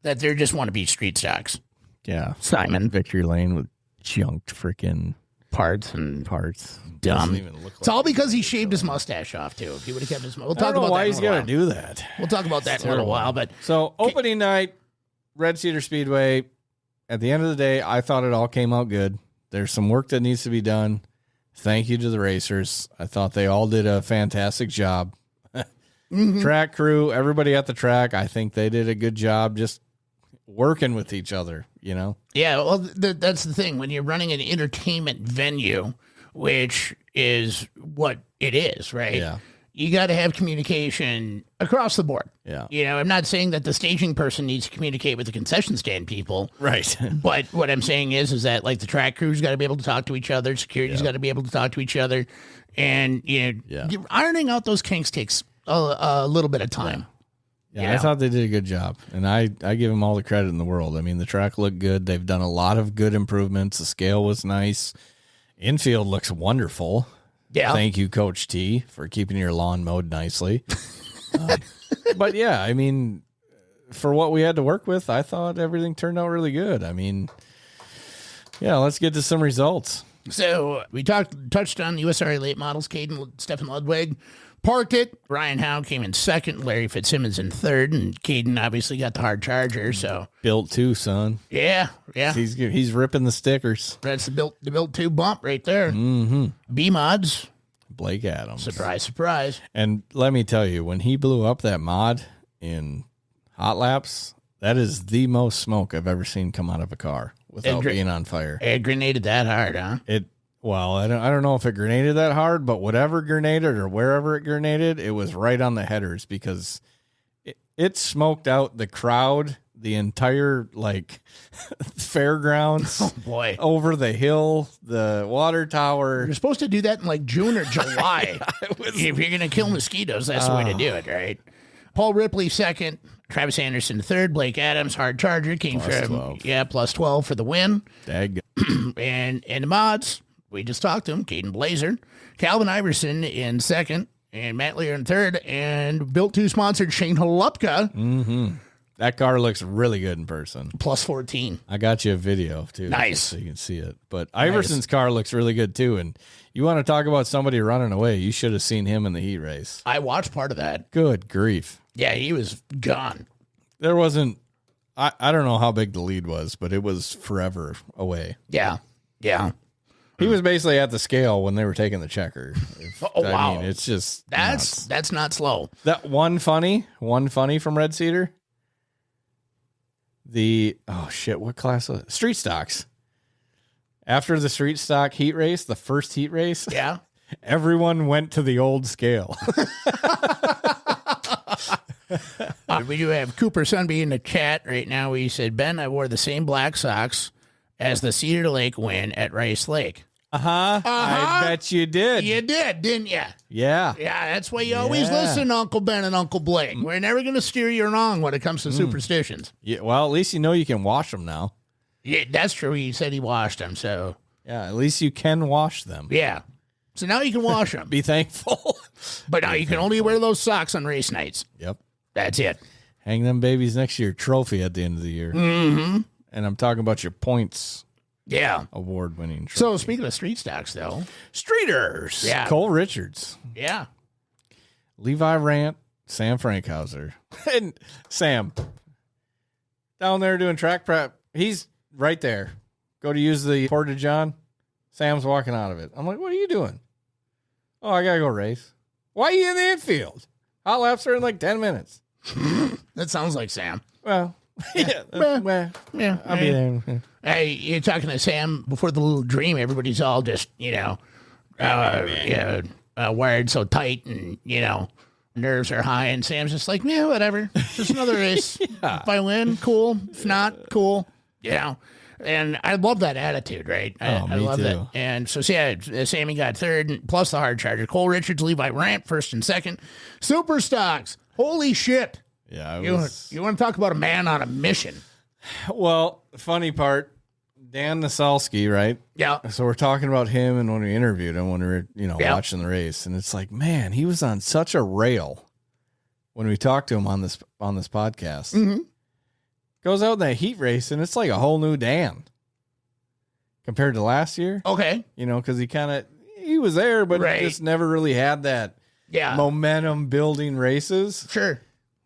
That they just want to be street stocks. Yeah. Simon. Victory Lane with junked freaking Parts and parts. dumb. Doesn't even look It's like all because he shaved his mustache off, too. If he would have kept his mustache. We'll I talk don't know about why that he's in a got to little while. do that. We'll talk about that in a little while. But So opening night, Red Cedar Speedway. At the end of the day, I thought it all came out good. There's some work that needs to be done. Thank you to the racers. I thought they all did a fantastic job. Track crew, everybody at the track, I think they did a good job just working with each other, yeah, well, that's the thing. When you're running an entertainment venue, which is what it is, right? Yeah. You got to have communication across the board. Yeah. I'm not saying that the staging person needs to communicate with the concession stand people. Right. But what I'm saying is that like the track crew's got to be able to talk to each other. Security's got to be able to talk to each other. And, ironing out those kinks takes a little bit of time. Yeah, I thought they did a good job. And I give them all the credit in the world. The track looked good. They've done a lot of good improvements. The scale was nice. Infield looks wonderful. Yeah. Thank you, Coach T, for keeping your lawn mowed nicely. But yeah, for what we had to work with, I thought everything turned out really good. Let's get to some results. So we touched on the USRA late models. Kaden, Stefan Ludwig parked it. Ryan Howe came in second. Larry Fitzsimmons in third. And Kaden obviously got the hard charger. So Built too, son. yeah. He's ripping the stickers. That's the built 2 bump right there. Mm-hmm. B mods. Blake Adams. Surprise, surprise. And let me tell you, when he blew up that mod in hot laps, that is the most smoke I've ever seen come out of a car without being on fire. It grenaded that hard, huh? I don't know if it grenaded that hard, but whatever grenaded or wherever it grenaded, it was right on the headers because it smoked out the crowd the entire like fairgrounds. Oh boy. Over the hill, the water tower. You're supposed to do that in like June or July. If you're going to kill mosquitoes, that's the way to do it, right? Paul Ripley, second. Travis Anderson, third. Blake Adams, hard charger, came Plus from 12. plus 12 for the win. Dag. And the mods, we just talked to him. Kaden Blaeser, Calvin Iverson in second, and Matt Lear in third, and Built 2 sponsored Shane Holupka. Mm-hmm. That car looks really good in person. Plus 14. I got you a video too. Nice. So you can see it. But Iverson's car looks really good too. And you want to talk about somebody running away, you should have seen him in the heat race. I watched part of that. Good grief. Yeah, he was gone. There wasn't, I don't know how big the lead was, but it was forever away. Yeah. Yeah. He was basically at the scale when they were taking the checker. Wow. I mean, it's just That's not slow. That one funny from Red Cedar. What class was it? Street stocks. After the street stock heat race, the first heat race, Yeah. everyone went to the old scale. We do have Cooper Sunby in the chat right now. He said, Ben, I wore the same black socks as the Cedar Lake win at Rice Lake. I bet you did. You did, didn't you? Yeah. Yeah, that's why you always listen to Uncle Ben and Uncle Blake. We're never going to steer you wrong when it comes to superstitions. Yeah. Well, at least you know you can wash them now. Yeah, that's true. He said he washed them, so Yeah. At least you can wash them. yeah. So now you can wash them. Be thankful. But now you can only wear those socks on race nights. Yep. That's it. Hang them babies next to your trophy at the end of the year. Mm-hmm. And I'm talking about your points Yeah. award-winning trophy. So speaking of street stocks, though. Streeters. Yeah. Cole Richards. Yeah. Levi Rant. Sam Frankhauser. And Sam. Down there doing track prep. He's right there. Go to use the Porta-John. Sam's walking out of it. I'm like, what are you doing? Oh, I got to go race. Why are you in the infield? Hot laps are in like 10 minutes. That sounds like Sam. Well, yeah. Yeah. I'll be there. Hey, you're talking to Sam before the little dream. Everybody's all just, wired so tight and, nerves are high. And Sam's just like, yeah, whatever. Just another race. Yeah. If I win, cool. If not, cool. And I love that attitude, right? I me love too. that. And so, Sammy got third, plus the hard charger. Cole Richards, Levi Ramp, first and second. Super stocks. Holy shit. Yeah. You want to talk about a man on a mission? Well, funny part, Dan Nasalski, right? Yeah. So we're talking about him, and when we interviewed him, when we were, watching the race, and it's like, man, he was on such a rail when we talked to him on this podcast. Mm-hmm. Goes out in that heat race, and it's like a whole new Dan compared to last year. Okay. Because he was there, but Right. he just never really had that Yeah. momentum building races. Sure.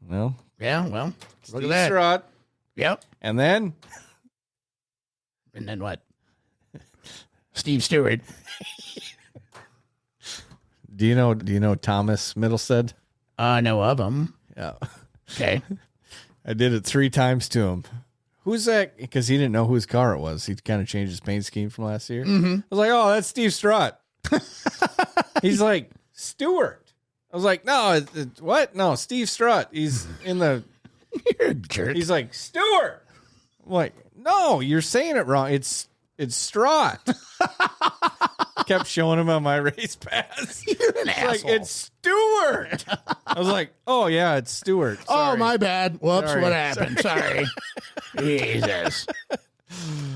Well, Yeah, well, look Steve at that. Strut, Yep. and then And then what? Steve Stewart. do you know Thomas Middlestead? I know of him. Yeah. Okay. I did it 3 times to him. Who's that? Because he didn't know whose car it was. He kind of changed his paint scheme from last year. Mm-hmm. I was like, oh, that's Steve Strut. He's like, Stewart. I was like, no, what? No, Steve Strut. He's in the... You're a jerk. He's like, Stewart. I'm like, no, you're saying it wrong. It's Strut. Kept showing him on my race pass. You're an asshole. Like, it's Stewart. I was like, oh, yeah, it's Stewart. Oh, Sorry. my bad. Whoops, Sorry. what happened? Sorry. Jesus.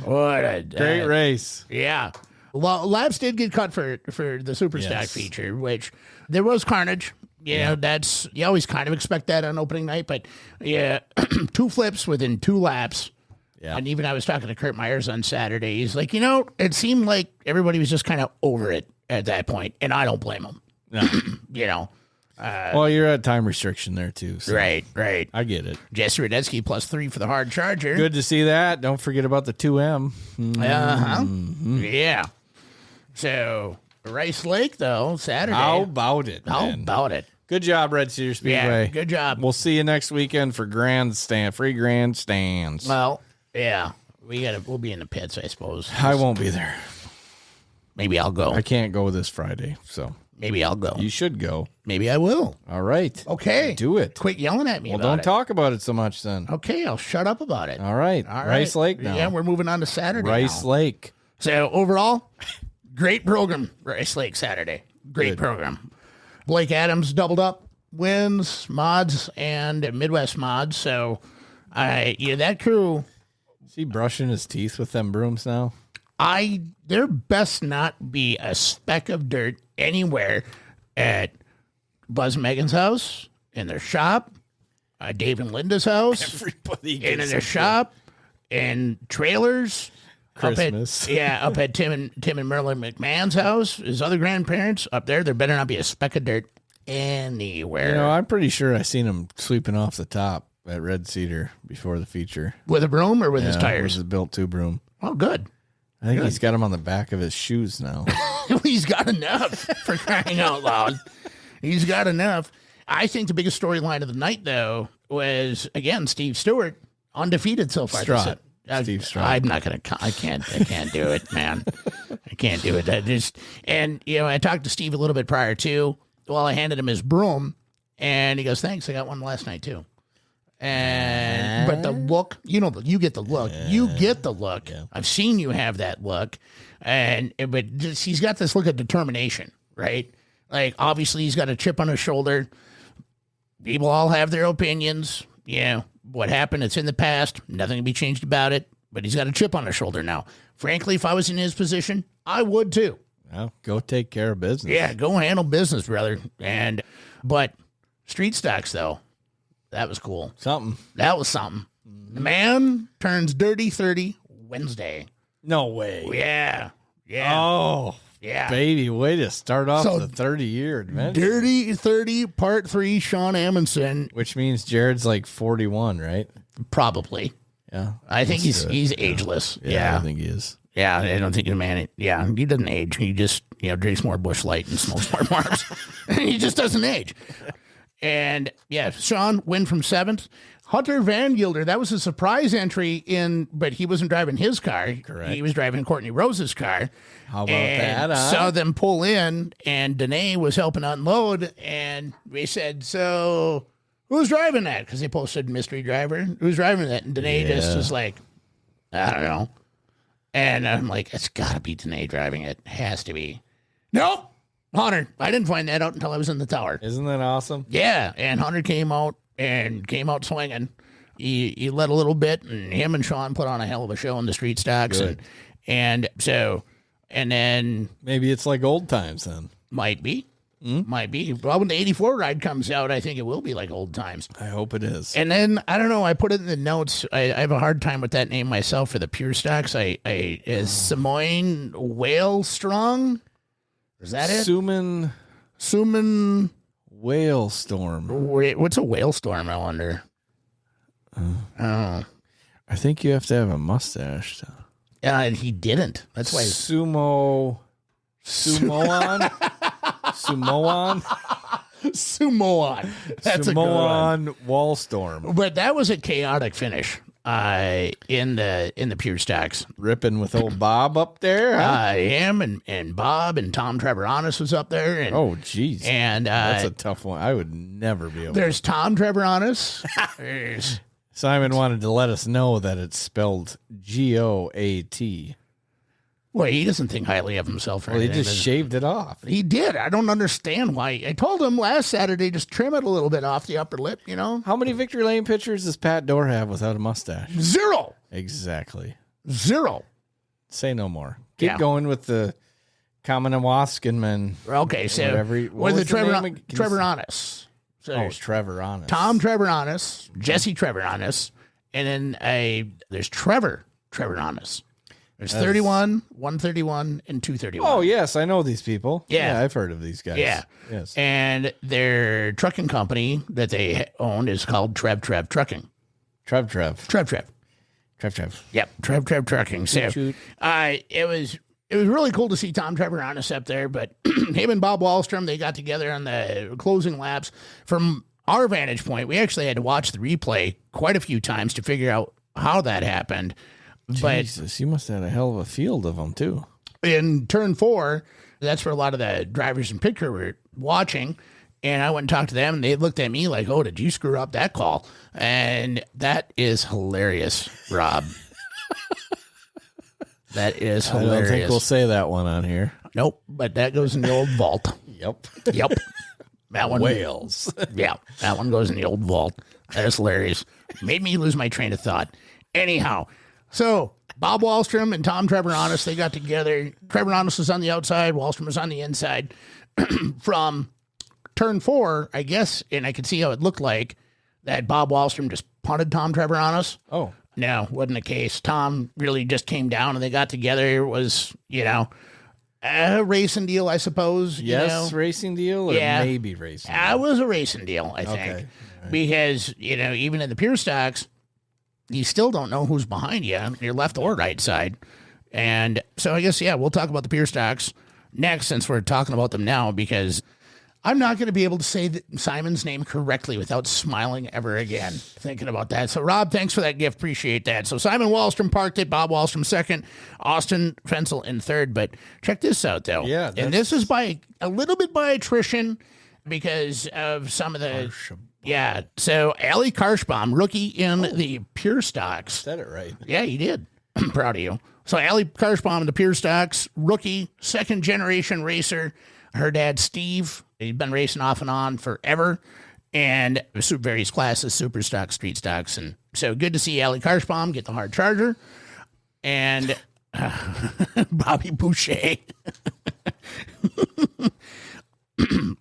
What a... Great race. Yeah. Well, laps did get cut for the Super Stock Yes. feature, which there was carnage. That's... You always kind of expect that on opening night, but yeah, 2 flips within 2 laps. Yeah. And even I was talking to Kurt Myers on Saturday. He's like, it seemed like everybody was just kind of over it at that point, and I don't blame him. No. Well, you're at time restriction there, too. So Right. I get it. Jesse Radetsky +3 for the hard charger. Good to see that. Don't forget about the 2M. Uh-huh. Yeah. So, Rice Lake, though, Saturday. How about it, How man? about it? Good job, Red Cedar Speedway. Yeah, good job. We'll see you next weekend for free grandstands. Well, yeah. We'll be in the pits, I suppose. I won't be there. Maybe I'll go. I can't go this Friday, so Maybe I'll go. You should go. Maybe I will. All right. Okay. Do it. Quit yelling at me Well, about don't it. talk about it so much then. Okay, I'll shut up about it. All right. All right. Rice Lake now. Yeah, we're moving on to Saturday Rice now. Lake. So overall, great program, Rice Lake Saturday. Great Good. program. Blake Adams doubled up wins, mods, and Midwest mods. So that crew, Is he brushing his teeth with them brooms now? there best not be a speck of dirt anywhere at Buzz Megan's house, in their shop, Dave and Linda's house, Everybody and in their shop, and trailers. Christmas. Up at Tim and Merlin McMahon's house, his other grandparents up there. There better not be a speck of dirt anywhere. You know, I'm pretty sure I seen him sweeping off the top at Red Cedar before the feature. With a broom or with his It tires? was a built two broom. Oh, good. I think he's got him on the back of his shoes now. He's got enough, for crying out loud. He's got enough. I think the biggest storyline of the night, though, was, again, Steve Stewart, undefeated so far. Strut. Steve Strut. I'm not going to. I can't do it, man. I can't do it. I talked to Steve a little bit prior too. Well, I handed him his broom, and he goes, "Thanks, I got one last night too." But the look, you get the look. You get the look. Yeah. I've seen you have that look, but he's got this look of determination, right? Like obviously he's got a chip on his shoulder. People all have their opinions. Yeah, what happened, it's in the past. Nothing can be changed about it. But he's got a chip on his shoulder now. Frankly, if I was in his position, I would too. Well, go take care of business. Yeah, go handle business, brother. But street stocks, though, that was cool. Something. That was something. The man turns dirty 30 Wednesday. No way. Yeah. Oh, Yeah. baby, way to start off So, the 30-year adventure. Dirty 30, part 3, Sean Amundsen. Which means Jared's like 41, right? Probably. Yeah. I think Let's do it. he's ageless. Yeah, I think he is. Yeah, I don't think the man. Yeah, he doesn't age. He just drinks more Busch Light and smokes more barbs. He just doesn't age. And yeah, Sean win from 7th. Hunter Van Gilder, that was a surprise entry but he wasn't driving his car. Correct. He was driving Courtney Rose's car. How about And that? Huh? saw them pull in, and Danae was helping unload, and we said, "So who's driving that?" Because they posted mystery driver. Who's driving that? And Danae just was like, "I don't know." And I'm like, "It's got to be Danae driving it. Has to be." Nope, Hunter. I didn't find that out until I was in the tower. Isn't that awesome? Yeah, and Hunter came out swinging. He led a little bit, and him and Sean put on a hell of a show in the street stocks. Good. And then Maybe it's like old times then. might be. Well, when the 84 ride comes out, I think it will be like old times. I hope it is. And then, I don't know, I put it in the notes. I have a hard time with that name myself for the pure stocks. Is Simoine Whale Strong? Is that it? Suman Whale Storm. What's a whale storm, I wonder? I think you have to have a mustache. He didn't. That's why. Sumoan? Sumoan? Sumoan. That's a good one. Sumoan Wall Storm. But that was a chaotic finish in the pure stocks. Ripping with old Bob up there. Huh? Him and Bob and Tom Trevoranis was up there. And, Oh, geez. and That's a tough one. I would never be able to. there's Tom Trevoranis. There's Simon wanted to let us know that it's spelled Goat. well, he doesn't think highly of himself. Or Well, he anything, just does shaved it off. He did. I don't understand why. I told him last Saturday just trim it a little bit off the upper lip. How many Victory Lane pictures does Pat Dorr have without a mustache? 0. Exactly. 0. Say no more. Keep Yeah. going with the Commonwealth man. Okay, so Whatever he- what with the was the name again? Trevoranis. So Oh, there's Trevor Honest. Tom Trevoranis, Jesse Trevoranis, and then there's Trevor Trevoranis. There's 31, 131, and 231. Oh, yes. I know these people. Yeah. I've heard of these guys. Yeah. Yes. And their trucking company that they own is called Trev Trucking. Trev. Yep, Trev Trucking. So Toot. it was really cool to see Tom Trevoranis up there, but him and Bob Wallstrom, they got together on the closing laps. From our vantage point, we actually had to watch the replay quite a few times to figure out how that happened. But Jesus, you must have had a hell of a field of them, too. in turn 4, that's where a lot of the drivers in pit crew were watching. And I went and talked to them, and they looked at me like, oh, did you screw up that call? And that is hilarious, Rob. That is hilarious. I don't think we'll say that one on here. Nope, but that goes in the old vault. Yep. Yep. That one. Wales. Yeah, that one goes in the old vault. That is hilarious. Made me lose my train of thought. Anyhow, so Bob Wallstrom and Tom Trevorronis, they got together. Trevorronis was on the outside. Wallstrom was on the inside. From turn 4, I guess, and I could see how it looked like that Bob Wallstrom just punted Tom Trevorronis. Oh. No, wasn't the case. Tom really just came down and they got together. It was, a racing deal, I suppose. Yes, racing deal or maybe racing deal? It was a racing deal, I think. Okay. Right. Because, even in the pure stocks, you still don't know who's behind you, your left or right side. And so I guess, we'll talk about the pure stocks next since we're talking about them now, because I'm not going to be able to say Simon's name correctly without smiling ever again, thinking about that. So, Rob, thanks for that gift. Appreciate that. So, Simon Wallstrom parked it, Bob Wallstrom second, Austin Fensel in third. But check this out, though. Yeah. And this is by a little bit by attrition because of some of the... Yeah. So, Ali Karshbaum, rookie in the pure stocks. Said it right. Yeah, you did. I'm proud of you. So, Ali Karshbaum in the pure stocks, rookie, second generation racer. Her dad, Steve, he's been racing off and on forever, and various classes, super stocks, street stocks. And so good to see Ali Karshbaum get the hard charger. And Bobby Boucher.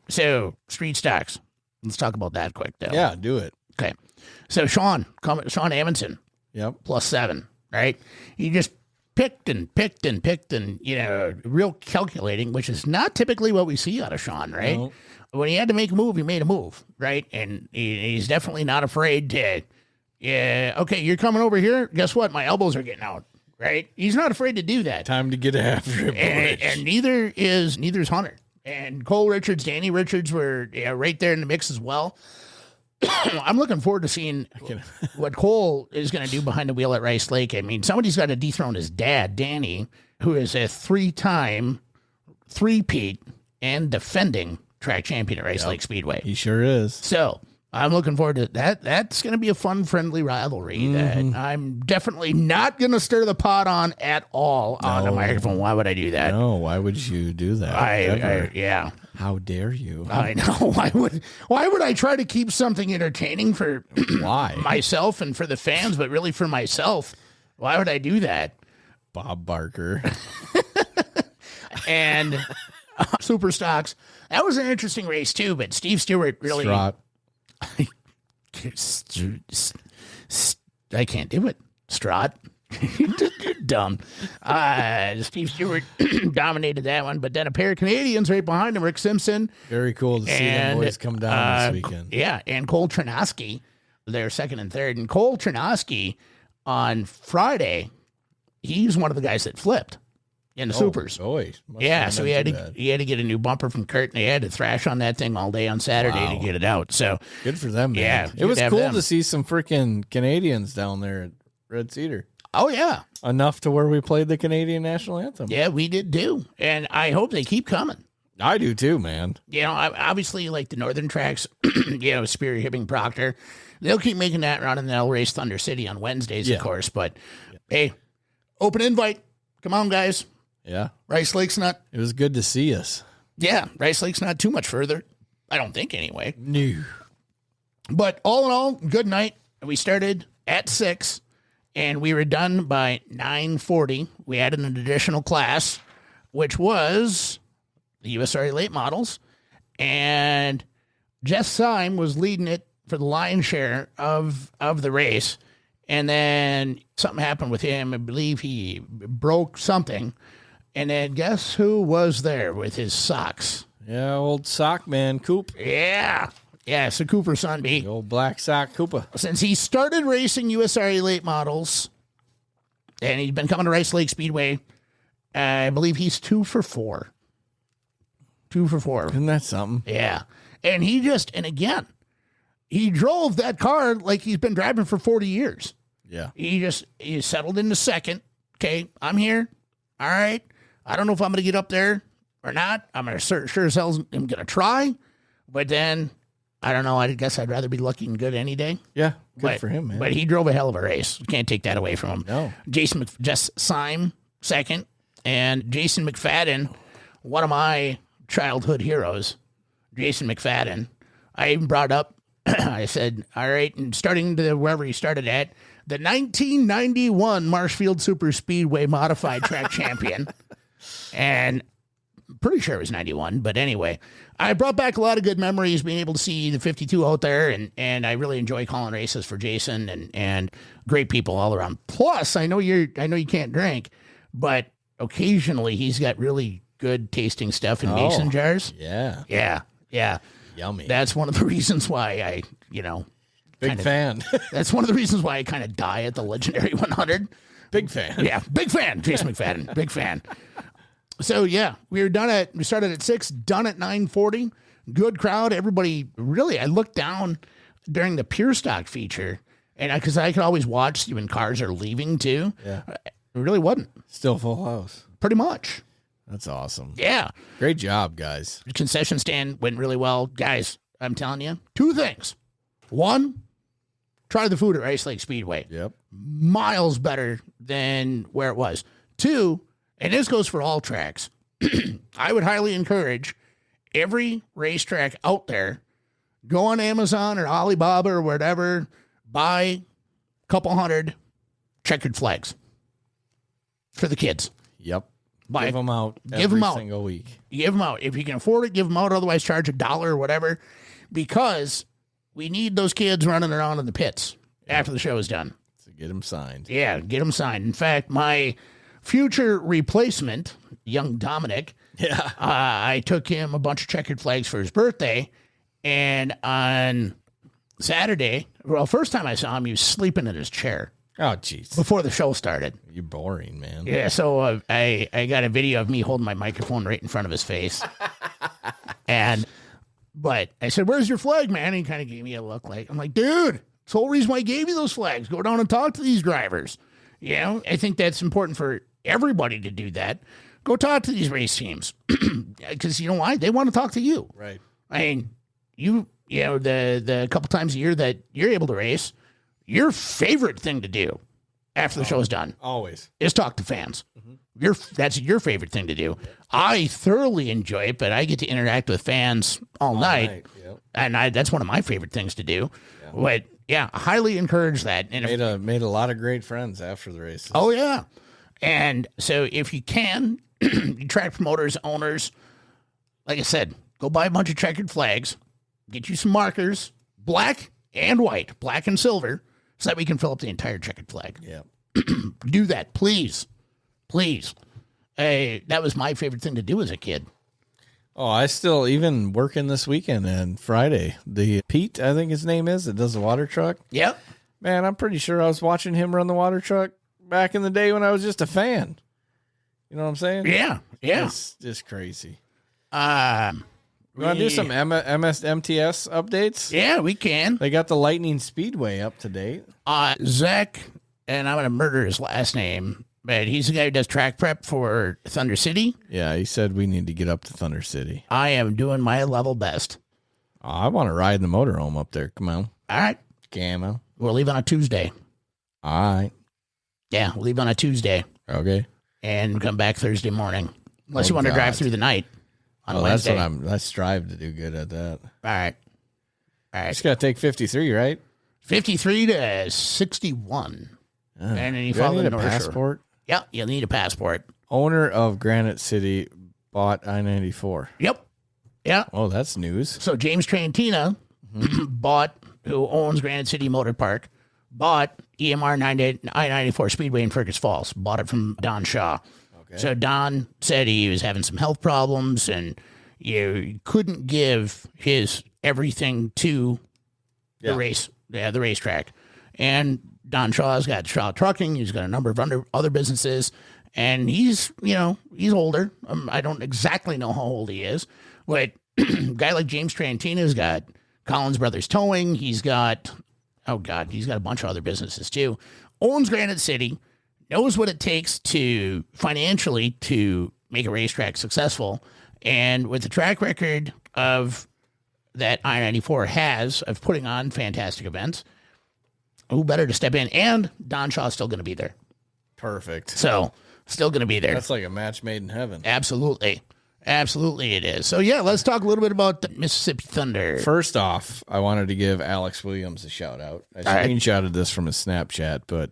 So, street stocks. Let's talk about that quick, though. Yeah, do it. Okay. So, Sean Amundsen, Yep. +7, right? He just picked and, real calculating, which is not typically what we see out of Sean, right? No. When he had to make a move, he made a move, right? And he's definitely not afraid to, okay, you're coming over here. Guess what? My elbows are getting out, right? He's not afraid to do that. Time to get after it, And neither is Hunter. And Cole Richards, Danny Richards were right there in the mix as well. I'm looking forward to seeing what Cole is going to do behind the wheel at Rice Lake. I mean, somebody's got to dethrone his dad, Danny, who is a 3-time three-peat and defending track champion at Rice Lake Speedway. He sure is. So I'm looking forward to that. That's going to be a fun, friendly rivalry that I'm definitely not going to stir the pot on at all on the microphone. Why would I do that? No, why would you do that? Yeah. How dare you? I know. Why would I try to keep something entertaining for myself and for the fans, but really for myself? Why would I do that? Bob Barker. And super stocks. That was an interesting race too, but Steve Stewart really... Strott. I can't do it. Strott. You're dumb. Steve Stewart dominated that one, but then a pair of Canadians right behind him, Rick Simpson. Very cool to see them boys come down this weekend. Yeah, and Cole Trenoski, they're second and third. And Cole Trenoski on Friday, he's one of the guys that flipped in the supers. Yeah, so he had to get a new bumper from Kurt, and they had to thrash on that thing all day on Saturday to get it out. So good for them, man. Yeah, it was cool to see some freaking Canadians down there at Red Cedar. Oh, yeah. Enough to where we played the Canadian national anthem. Yeah, we did too. And I hope they keep coming. I do too, man. Obviously, like the northern tracks, Spear, Hibbing, Proctor, they'll keep making that run, and they'll race Thunder City on Wednesdays, of course. But, hey, open invite. Come on, guys. Yeah. Rice Lake's not... It was good to see us. Yeah, Rice Lake's not too much further. I don't think, anyway. No. But all in all, good night. We started at 6, and we were done by 9:40. We added an additional class, which was the USRA late models, and Jess Syme was leading it for the lion's share of the race. And then something happened with him. I believe he broke something. And then guess who was there with his socks? Yeah, old sock man, Coop. Yeah. Yeah, so Cooper Sunby. The old black sock Cooper. Since he started racing USRA late models, and he's been coming to Rice Lake Speedway, I believe he's 2 for 4. 2 for 4. Isn't that something? Yeah. And again, he drove that car like he's been driving for 40 years. Yeah. He settled into second. Okay, I'm here. All right. I don't know if I'm going to get up there or not. I'm going to sure as hell am going to try. But then, I don't know. I guess I'd rather be looking good any day. Yeah, good for him, man. But he drove a hell of a race. You can't take that away from him. No. Jess Syme, second. And Jason McFadden, one of my childhood heroes. Jason McFadden. I even brought up, I said, all right, and starting to wherever he started at, the 1991 Marshfield Super Speedway Modified Track Champion. And I'm pretty sure it was 91, but anyway, I brought back a lot of good memories being able to see the 52 out there, and I really enjoy calling races for Jason and great people all around. Plus, I know you can't drink, but occasionally he's got really good tasting stuff in mason jars. Yeah. Yeah. Yummy. That's one of the reasons why Big fan. That's one of the reasons why I kind of die at the legendary 100. Big fan. Yeah, big fan. Jason McFadden, big fan. So yeah, we started at 6, done at 9:40. Good crowd. Everybody really, I looked down during the Pure Stock feature, and because I could always watch when cars are leaving too. Yeah. It really wasn't. Still full house. Pretty much. That's awesome. Yeah. Great job, guys. The concession stand went really well. Guys, I'm telling you, 2 things. 1, try the food at Rice Lake Speedway. Yep. Miles better than where it was. 2, and this goes for all tracks, I would highly encourage every racetrack out there, go on Amazon or Alibaba or whatever, buy a couple hundred checkered flags for the kids. Yep. Buy, Give them out give them out. single week. Give them out. If you can afford it, give them out. Otherwise, charge $1 or whatever, because we need those kids running around in the pits after the show is done. To get them signed. Yeah, get them signed. In fact, my future replacement, young Dominic, I took him a bunch of checkered flags for his birthday, and on Saturday, first time I saw him, he was sleeping in his chair. Oh, jeez. Before the show started. You're boring, man. Yeah, so I got a video of me holding my microphone right in front of his face. But I said, "Where's your flag, man?" And he kind of gave me a look like, I'm like, dude, it's the whole reason why I gave you those flags. Go down and talk to these drivers. You know, I think that's important for everybody to do that. Go talk to these race teams. Because you know why? They want to talk to you. Right. I mean, you know, the couple times a year that you're able to race, your favorite thing to do after the show's done Always. is talk to fans. That's your favorite thing to do. I thoroughly enjoy it, but I get to interact with fans all night. Yep. And that's one of my favorite things to do. Yeah. But yeah, I highly encourage that. And Made a lot of great friends after the races. oh yeah. And so if you can, you track promoters, owners, like I said, go buy a bunch of checkered flags, get you some markers, black and white, black and silver, so that we can fill up the entire checkered flag. Yeah. Do that, please. Please. That was my favorite thing to do as a kid. Oh, I still, even working this weekend and Friday, the Pete, I think his name is, that does the water truck. Yep. Man, I'm pretty sure I was watching him run the water truck back in the day when I was just a fan. You know what I'm saying? Yeah. Yeah. It's just crazy. We want to do some MTS updates? Yeah, we can. They got the Lightning Speedway up to date. Zach, and I'm going to murder his last name, but he's the guy who does track prep for Thunder City. Yeah, he said we need to get up to Thunder City. I am doing my level best. I want to ride the motorhome up there. Come on. All right. Camo. We'll leave on a Tuesday. All right. Yeah, we'll leave on a Tuesday. Okay. And come back Thursday morning. Unless you want to drive through the night on Wednesday. I strive to do good at that. All right. Just got to take 53, right? 53 to 61. And then you Do I follow need the a North Shore. passport? Yeah, you'll need a passport. Owner of Granite City bought I-94. Yep. Yeah. Oh, that's news. So James Trantina who owns Granite City Motor Park, bought EMR I-94 Speedway in Fergus Falls. Bought it from Don Shaw. Okay. So Don said he was having some health problems and you couldn't give his everything to the racetrack. And Don Shaw's got Shaw Trucking. He's got a number of other businesses. And he's older. I don't exactly know how old he is. But a guy like James Trantina's got Collins Brothers Towing. He's got a bunch of other businesses too. Owns Granite City. Knows what it takes to financially to make a racetrack successful. And with the track record of that I-94 has of putting on fantastic events, who better to step in? And Don Shaw's still going to be there. Perfect. So, still going to be there. That's like a match made in heaven. Absolutely. Absolutely it is. So, yeah, let's talk a little bit about the Mississippi Thunder. First off, I wanted to give Alex Williams a shout out. I screenshotted this from his Snapchat, but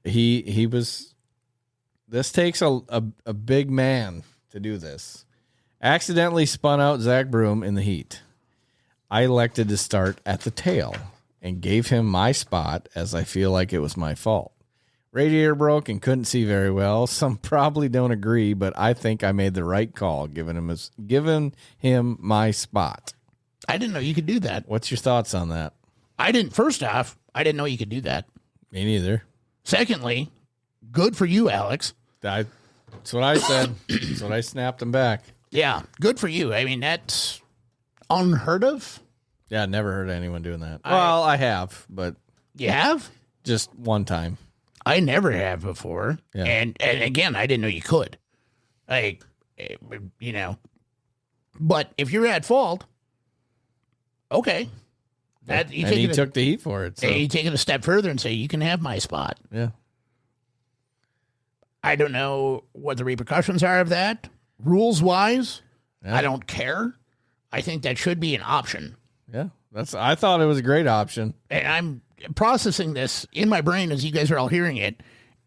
he was, this takes a big man to do this. Accidentally spun out Zach Broom in the heat. I elected to start at the tail and gave him my spot as I feel like it was my fault. Radiator broke and couldn't see very well. Some probably don't agree, but I think I made the right call giving him my spot. I didn't know you could do that. What's your thoughts on that? First off, I didn't know you could do that. Me neither. Secondly, good for you, Alex. That's what I said. That's what I snapped him back. Yeah, good for you. I mean, that's unheard of. Yeah, never heard anyone doing that. Well, I have, but You have? just one time. I never have before. Yeah. And again, I didn't know you could. Like, but if you're at fault, okay. And he took the heat for it. So. You take it a step further and say, you can have my spot. Yeah. I don't know what the repercussions are of that. Rules wise, Yeah. I don't care. I think that should be an option. Yeah. I thought it was a great option. And I'm processing this in my brain as you guys are all hearing it.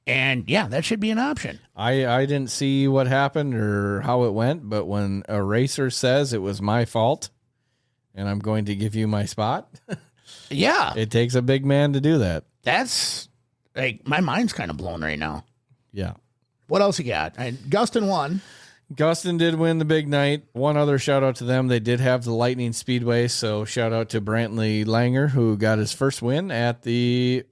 And yeah, that should be an option. I didn't see what happened or how it went, but when a racer says it was my fault and I'm going to give you my spot, Yeah. it takes a big man to do that. That's like, my mind's kind of blown right now. Yeah. What else you got? Gustin won. Gustin did win the big night. One other shout out to them. They did have the Lightning Speedway. So shout out to Brantley Langer, who got his first win at the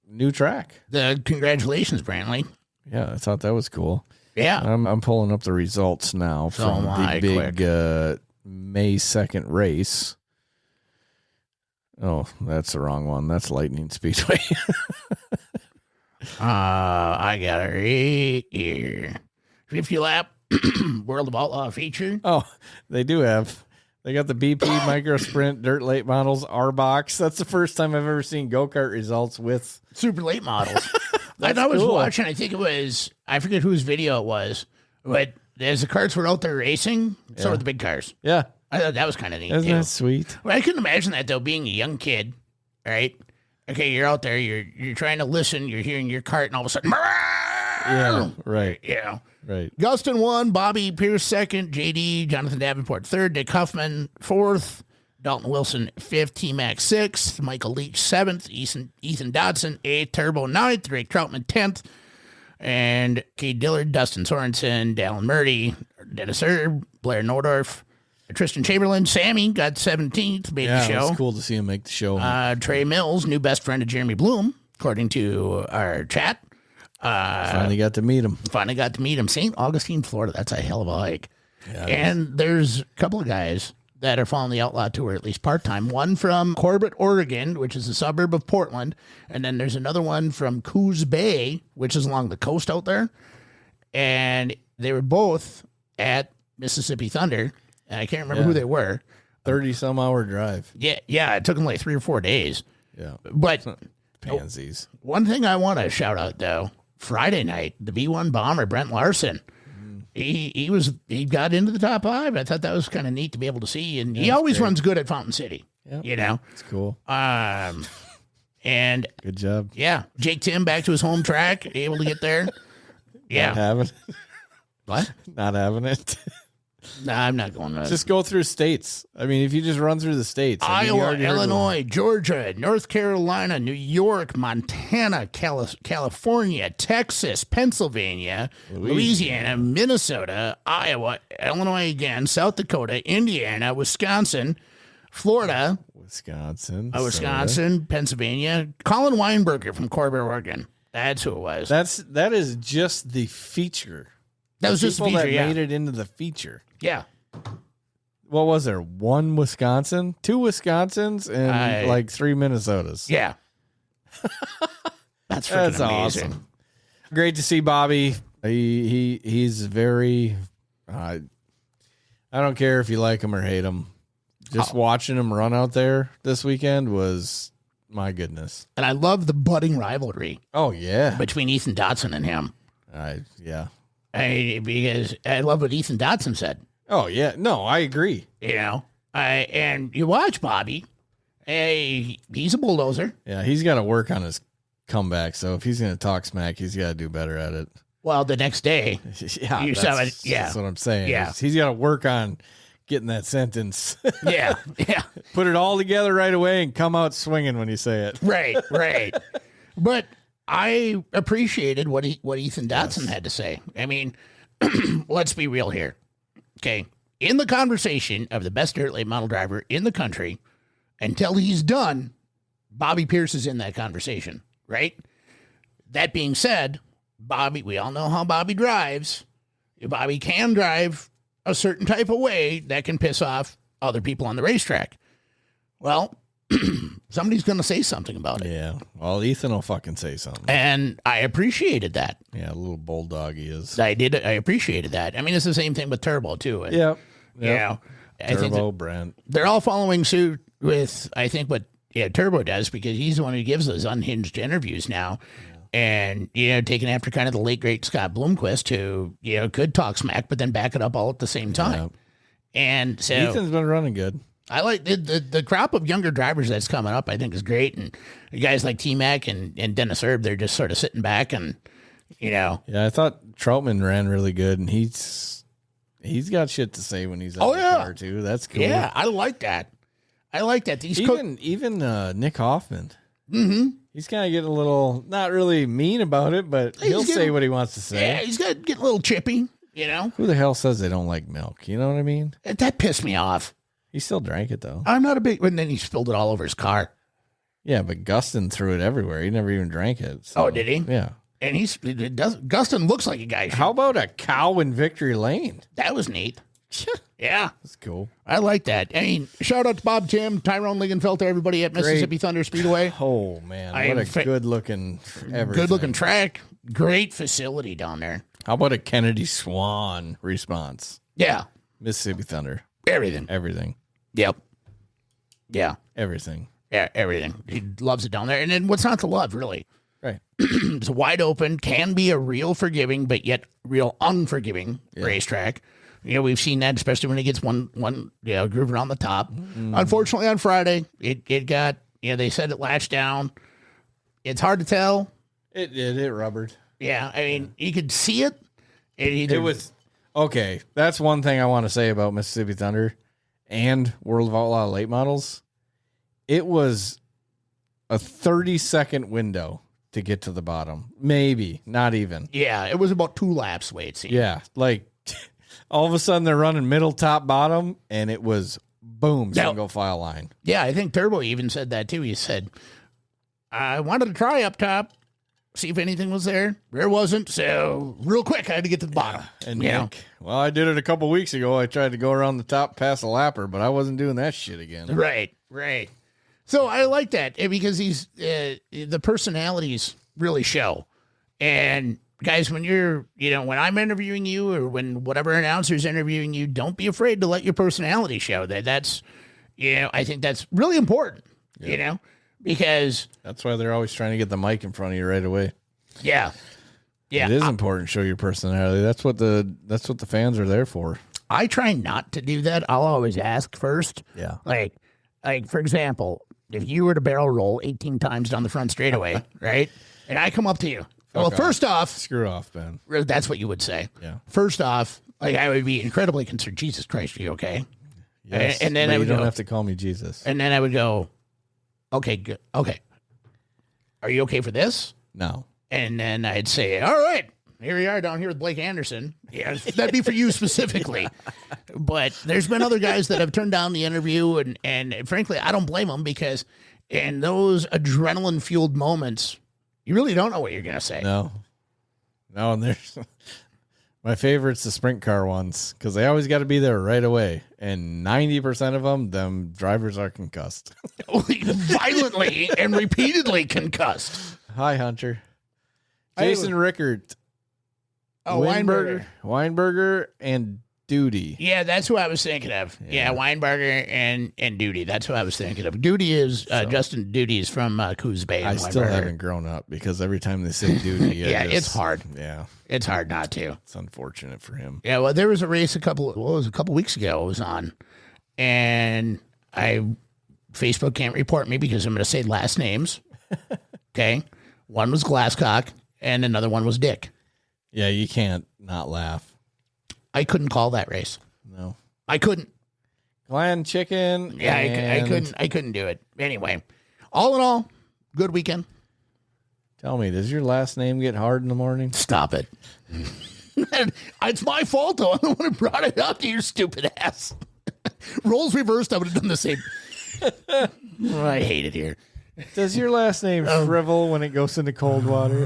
new track. Congratulations, Brantley. Yeah, I thought that was cool. Yeah. I'm pulling up the results now from the big May 2nd race. Oh, that's the wrong one. That's Lightning Speedway. I got it right here. 50 lap World of Outlaw feature. Oh, they got the BP Micro Sprint Dirt Late Models R Box. That's the first time I've ever seen go-kart results with Super late models. I was cool. watching, I forget whose video it was, but as the karts were out there racing, so were the big cars. Yeah. I thought that was kind of neat. Isn't too. that sweet? Well, I couldn't imagine that though, being a young kid, right? Okay, you're out there, you're trying to listen, you're hearing your cart, and all of a sudden, Yeah, right. yeah. Right. Gustin won, Bobby Pierce second, JD, Jonathan Davenport third, Dick Huffman fourth, Dalton Wilson fifth, T-Mac sixth, Michael Leach seventh, Ethan Dodson eighth, Turbo ninth, Rick Troutman 10th, and Cade Dillard, Dustin Sorensen, Dallin Murdy, Dennis Erb, Blair Nordorf, Tristan Chamberlain, Sammy got 17th, made the show. It was cool to see him make the show. Trey Mills, new best friend of Jeremy Bloom, according to our chat. Finally got to meet him. St. Augustine, Florida. That's a hell of a hike. Yeah, and there's a couple of guys that are following the Outlaw Tour, at least part-time. One from Corbett, Oregon, which is a suburb of Portland. And then there's another one from Coos Bay, which is along the coast out there. And they were both at Mississippi Thunder. And I can't remember who they were. 30-some-hour drive. Yeah, it took them like 3 or 4 days. Yeah. But Pansies. one thing I want to shout out, though, Friday night, the B1 bomber, Brent Larson, he got into the top 5. I thought that was kind of neat to be able to see. And he always runs good at Fountain City, you know? It's cool. And Good job. yeah, Jake Tim back to his home track, able to get there. Yeah. Not having it. What? Not having it. Nah, I'm not going to. Just go through states. I mean, if you just run through the states. Iowa, Illinois, Georgia, North Carolina, New York, Montana, California, Texas, Pennsylvania, Louisiana, Minnesota, Iowa, Illinois again, South Dakota, Indiana, Wisconsin, Florida, Wisconsin, Pennsylvania, Colin Weinberger from Corbett, Oregon. That's who it was. That is just the feature. That was just the people feature, that made it into the feature. Yeah. What was there? 1 Wisconsin, 2 Wisconsins, and like 3 Minnesotas. Yeah. That's amazing. Awesome. Great to see Bobby. He's very I don't care if you like him or hate him. Just watching him run out there this weekend was, my goodness. And I love the budding rivalry Oh, yeah. between Ethan Dotson and him. Yeah. Because I love what Ethan Dotson said. Oh, yeah. No, I agree. You know, and you watch Bobby. He's a bulldozer. Yeah, he's got to work on his comeback. So if he's going to talk smack, he's got to do better at it. Well, the next day, Yeah, that's what I'm saying. Yeah. He's got to work on getting that sentence. yeah. Put it all together right away and come out swinging when you say it. Right. But I appreciated what Ethan Dotson had to say. I mean, let's be real here. Okay. In the conversation of the best dirt late model driver in the country, until he's done, Bobby Pierce is in that conversation, right? That being said, Bobby, we all know how Bobby drives. Bobby can drive a certain type of way that can piss off other people on the racetrack. Well, somebody's going to say something about it. Yeah. Well, Ethan will fucking say something. And I appreciated that. Yeah, a little bulldog he is. I appreciated that. I mean, it's the same thing with Turbo, too. And, Yep. You know, I think Turbo, Brent. they're all following suit with, I think, what Turbo does, because he's the one who gives those unhinged interviews now. And, taking after kind of the late, great Scott Bloomquist, who, could talk smack, but then back it up all at the same time. Yeah. And so Ethan's been running good. I like the crop of younger drivers that's coming up, I think is great. And guys like T-Mac and Dennis Erb, they're just sort of sitting back and, Yeah, I thought Troutman ran really good, and he's got shit to say when he's out in the car, too. That's cool. Yeah, I like that. These even Nick Hoffman. Mm-hmm. He's kind of getting a little, not really mean about it, but he'll say what he wants to say. Yeah, he's got to get a little chippy, Who the hell says they don't like milk? You know what I mean? That pissed me off. He still drank it, though. I'm not a big, and then he spilled it all over his car. Yeah, but Gustin threw it everywhere. He never even drank it. So, oh, did he? Yeah. And Gustin looks like a guy. How about a cow in victory lane? That was neat. Yeah. That's cool. I like that. I mean, shout out to Bob Tim, Tyrone Lingenfelter, everybody at Mississippi Thunder Speedway. Oh, man. What a good-looking everything. Good-looking track. Great facility down there. How about a Kennedy Swan response? Yeah. Mississippi Thunder. Everything. Yep. Yeah. Everything. Yeah, everything. He loves it down there. And then what's not to love, really? Right. It's wide open, can be a real forgiving, but yet real unforgiving racetrack. We've seen that, especially when it gets one groove around the top. Unfortunately, on Friday, it got, they said it latched down. It's hard to tell. It rubbered. Yeah, I mean, you could see it. It was, okay, that's one thing I want to say about Mississippi Thunder and World of Outlaw late models. It was a 30-second window to get to the bottom. Maybe, not even. Yeah, it was about 2 laps way it seemed. Yeah, like all of a sudden they're running middle, top, bottom, and it was boom, single file line. Yeah, I think Turbo even said that too. He said, I wanted to try up top, see if anything was there. There wasn't, so real quick I had to get to the bottom. And Nick, well, I did it a couple weeks ago. I tried to go around the top past a lapper, but I wasn't doing that shit again. Right. So I like that because he's the personalities really show. And guys, when you're, when I'm interviewing you or when whatever announcer's interviewing you, don't be afraid to let your personality show. That's, I think that's really important, because that's why they're always trying to get the mic in front of you right away. Yeah. It is important to show your personality. That's what the fans are there for. I try not to do that. I'll always ask first. Yeah. Like for example, if you were to barrel roll 18 times down the front straightaway, right? And I come up to you. First off, screw off, Ben. That's what you would say. Yeah. First off, I would be incredibly concerned. Jesus Christ, are you okay? Yes. And then I would don't have to call me Jesus. And then I would go, okay, good. Okay. Are you okay for this? No. And then I'd say, all right, here we are down here with Blake Anderson. Yeah, that'd be for you specifically. But there's been other guys that have turned down the interview, and frankly, I don't blame them because in those adrenaline-fueled moments, you really don't know what you're going to say. No, and there's my favorite's the sprint car ones because they always got to be there right away. And 90% of them drivers are concussed. Violently and repeatedly concussed. Hi, Hunter. Jason Rickert. Oh, Weinberger and Duty. Yeah, that's who I was thinking of. Yeah, Weinberger and Duty. That's who I was thinking of. Duty is Justin Duty is from Coos Bay. I still haven't grown up because every time they say Duty, it's hard. Yeah, it's hard not to. It's unfortunate for him. Yeah, well, there was a race a couple weeks ago. I was on, and Facebook can't report me because I'm going to say last names. Okay, one was Glasscock and another one was Dick. Yeah, you can't not laugh. I couldn't call that race. No, I couldn't. Glenn Chicken. Yeah, I couldn't do it. Anyway, all in all, good weekend. Tell me, does your last name get hard in the morning? Stop it. It's my fault, though. I'm the one who brought it up to your stupid ass. Roles reversed, I would have done the same. I hate it here. Does your last name shrivel when it goes into cold water?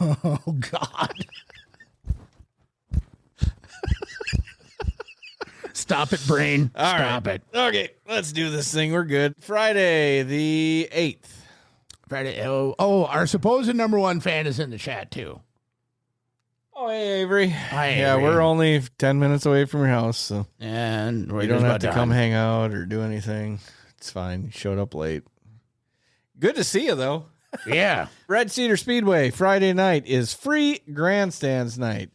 Oh, God. Stop it, brain. Stop it. Okay, let's do this thing. We're good. Friday the 8th. Friday. Oh, our supposed number one fan is in the chat, too. Oh, hey, Avery. Hi, Yeah, Avery. we're only 10 minutes away from your house, so And you don't have to come hang out or do anything. It's fine. You showed up late. Good to see you, though. Yeah. Red Cedar Speedway Friday night is free grandstands night.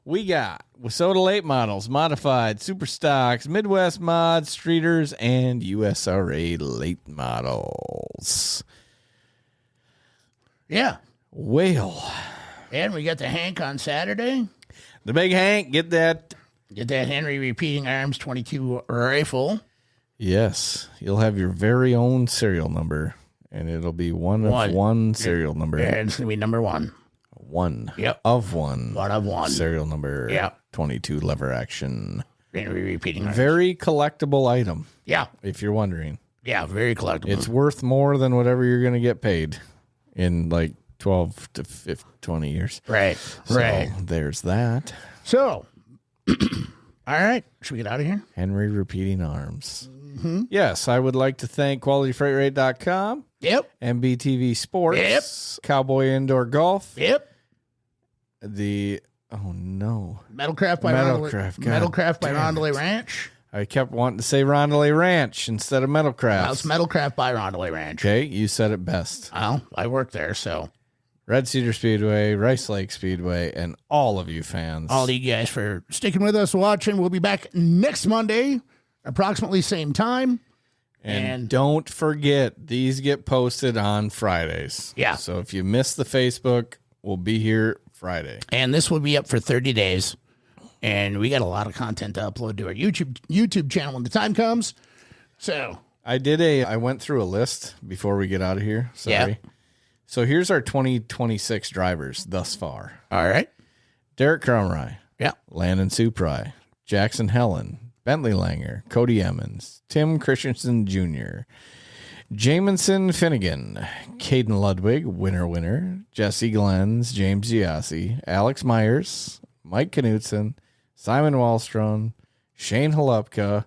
We got Wissota late models, modified, super stocks, Midwest mods, streeters, and USRA late models. Yeah. Whale. And we got the Hank on Saturday. The big Hank, get that. Get that Henry Repeating Arms 22 rifle. Yes, you'll have your very own serial number, and it'll be one serial number. Yeah, it's going to be number one. One. Yep. Of one. One of one. Serial number. Yep. 22 lever action. Henry Repeating Arms. Very collectible item. Yeah. If you're wondering. Yeah, very collectible. It's worth more than whatever you're going to get paid in like 12 to 15, 20 years. Right. So there's that. So, all right. Should we get out of here? Henry Repeating Arms. Mm-hmm. Yes, I would like to thank QualityFreightRate.com. Yep. MBTV Sports. Yep. Cowboy Indoor Golf. Yep. Metalcraft by Rondelay Ranch. I kept wanting to say Rondelay Ranch instead of Metalcraft. Well, it's Metalcraft by Rondelay Ranch. Okay, you said it best. Well, I work there, so. Red Cedar Speedway, Rice Lake Speedway, and all of you fans. All of you guys for sticking with us, watching. We'll be back next Monday, approximately same time. And don't forget, these get posted on Fridays. Yeah. So if you miss the Facebook, we'll be here Friday. And this will be up for 30 days. And we got a lot of content to upload to our YouTube channel when the time comes. So I went through a list before we get out of here. Sorry. Yeah. So here's our 2026 drivers thus far. All right. Derek Cromrye. Yeah. Landon Supry. Jackson Helen. Bentley Langer. Cody Emmons. Tim Christensen Jr. Jamison Finnegan. Caden Ludwig. Winner. Jesse Glens. James Giassi. Alex Myers. Mike Knutson. Simon Wallstrom. Shane Halupka.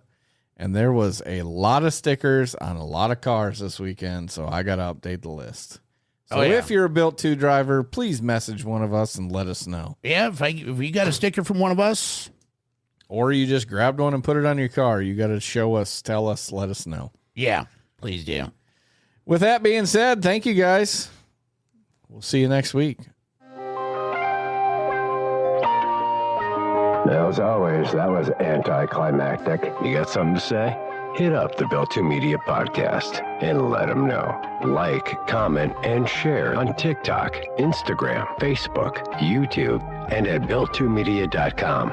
And there was a lot of stickers on a lot of cars this weekend, so I got to update the list. So if you're a Built 2 driver, please message one of us and let us know. Yeah, if you got a sticker from one of us. Or you just grabbed one and put it on your car. You got to show us, tell us, let us know. Yeah, please do. With that being said, thank you guys. We'll see you next week. Now, as always, that was anticlimactic. You got something to say? Hit up the Built 2 Media podcast and let them know. Like, comment, and share on TikTok, Instagram, Facebook, YouTube, and at built2media.com.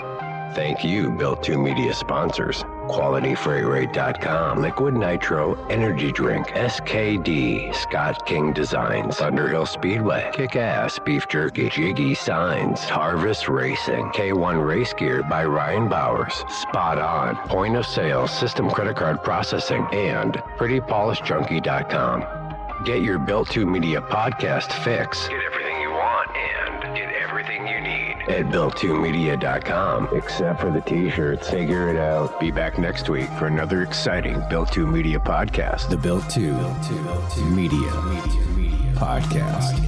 Thank you, Built 2 Media sponsors. QualityFreightRate.com, Liquid Nitro Energy Drink, SKD, Scott King Designs, Thunderhill Speedway, Kick-Ass Beef Jerky, Jiggy Signs, Harvest Racing, K1 Race Gear by Ryan Bowers, Spot On, Point of Sale System Credit Card Processing, and PrettyPolishJunkie.com. Get your Built 2 Media podcast fix. Get everything you want and get everything you need at built2media.com, except for the t-shirts. Figure it out. Be back next week for another exciting Built 2 Media podcast. The Built 2 Media Podcast.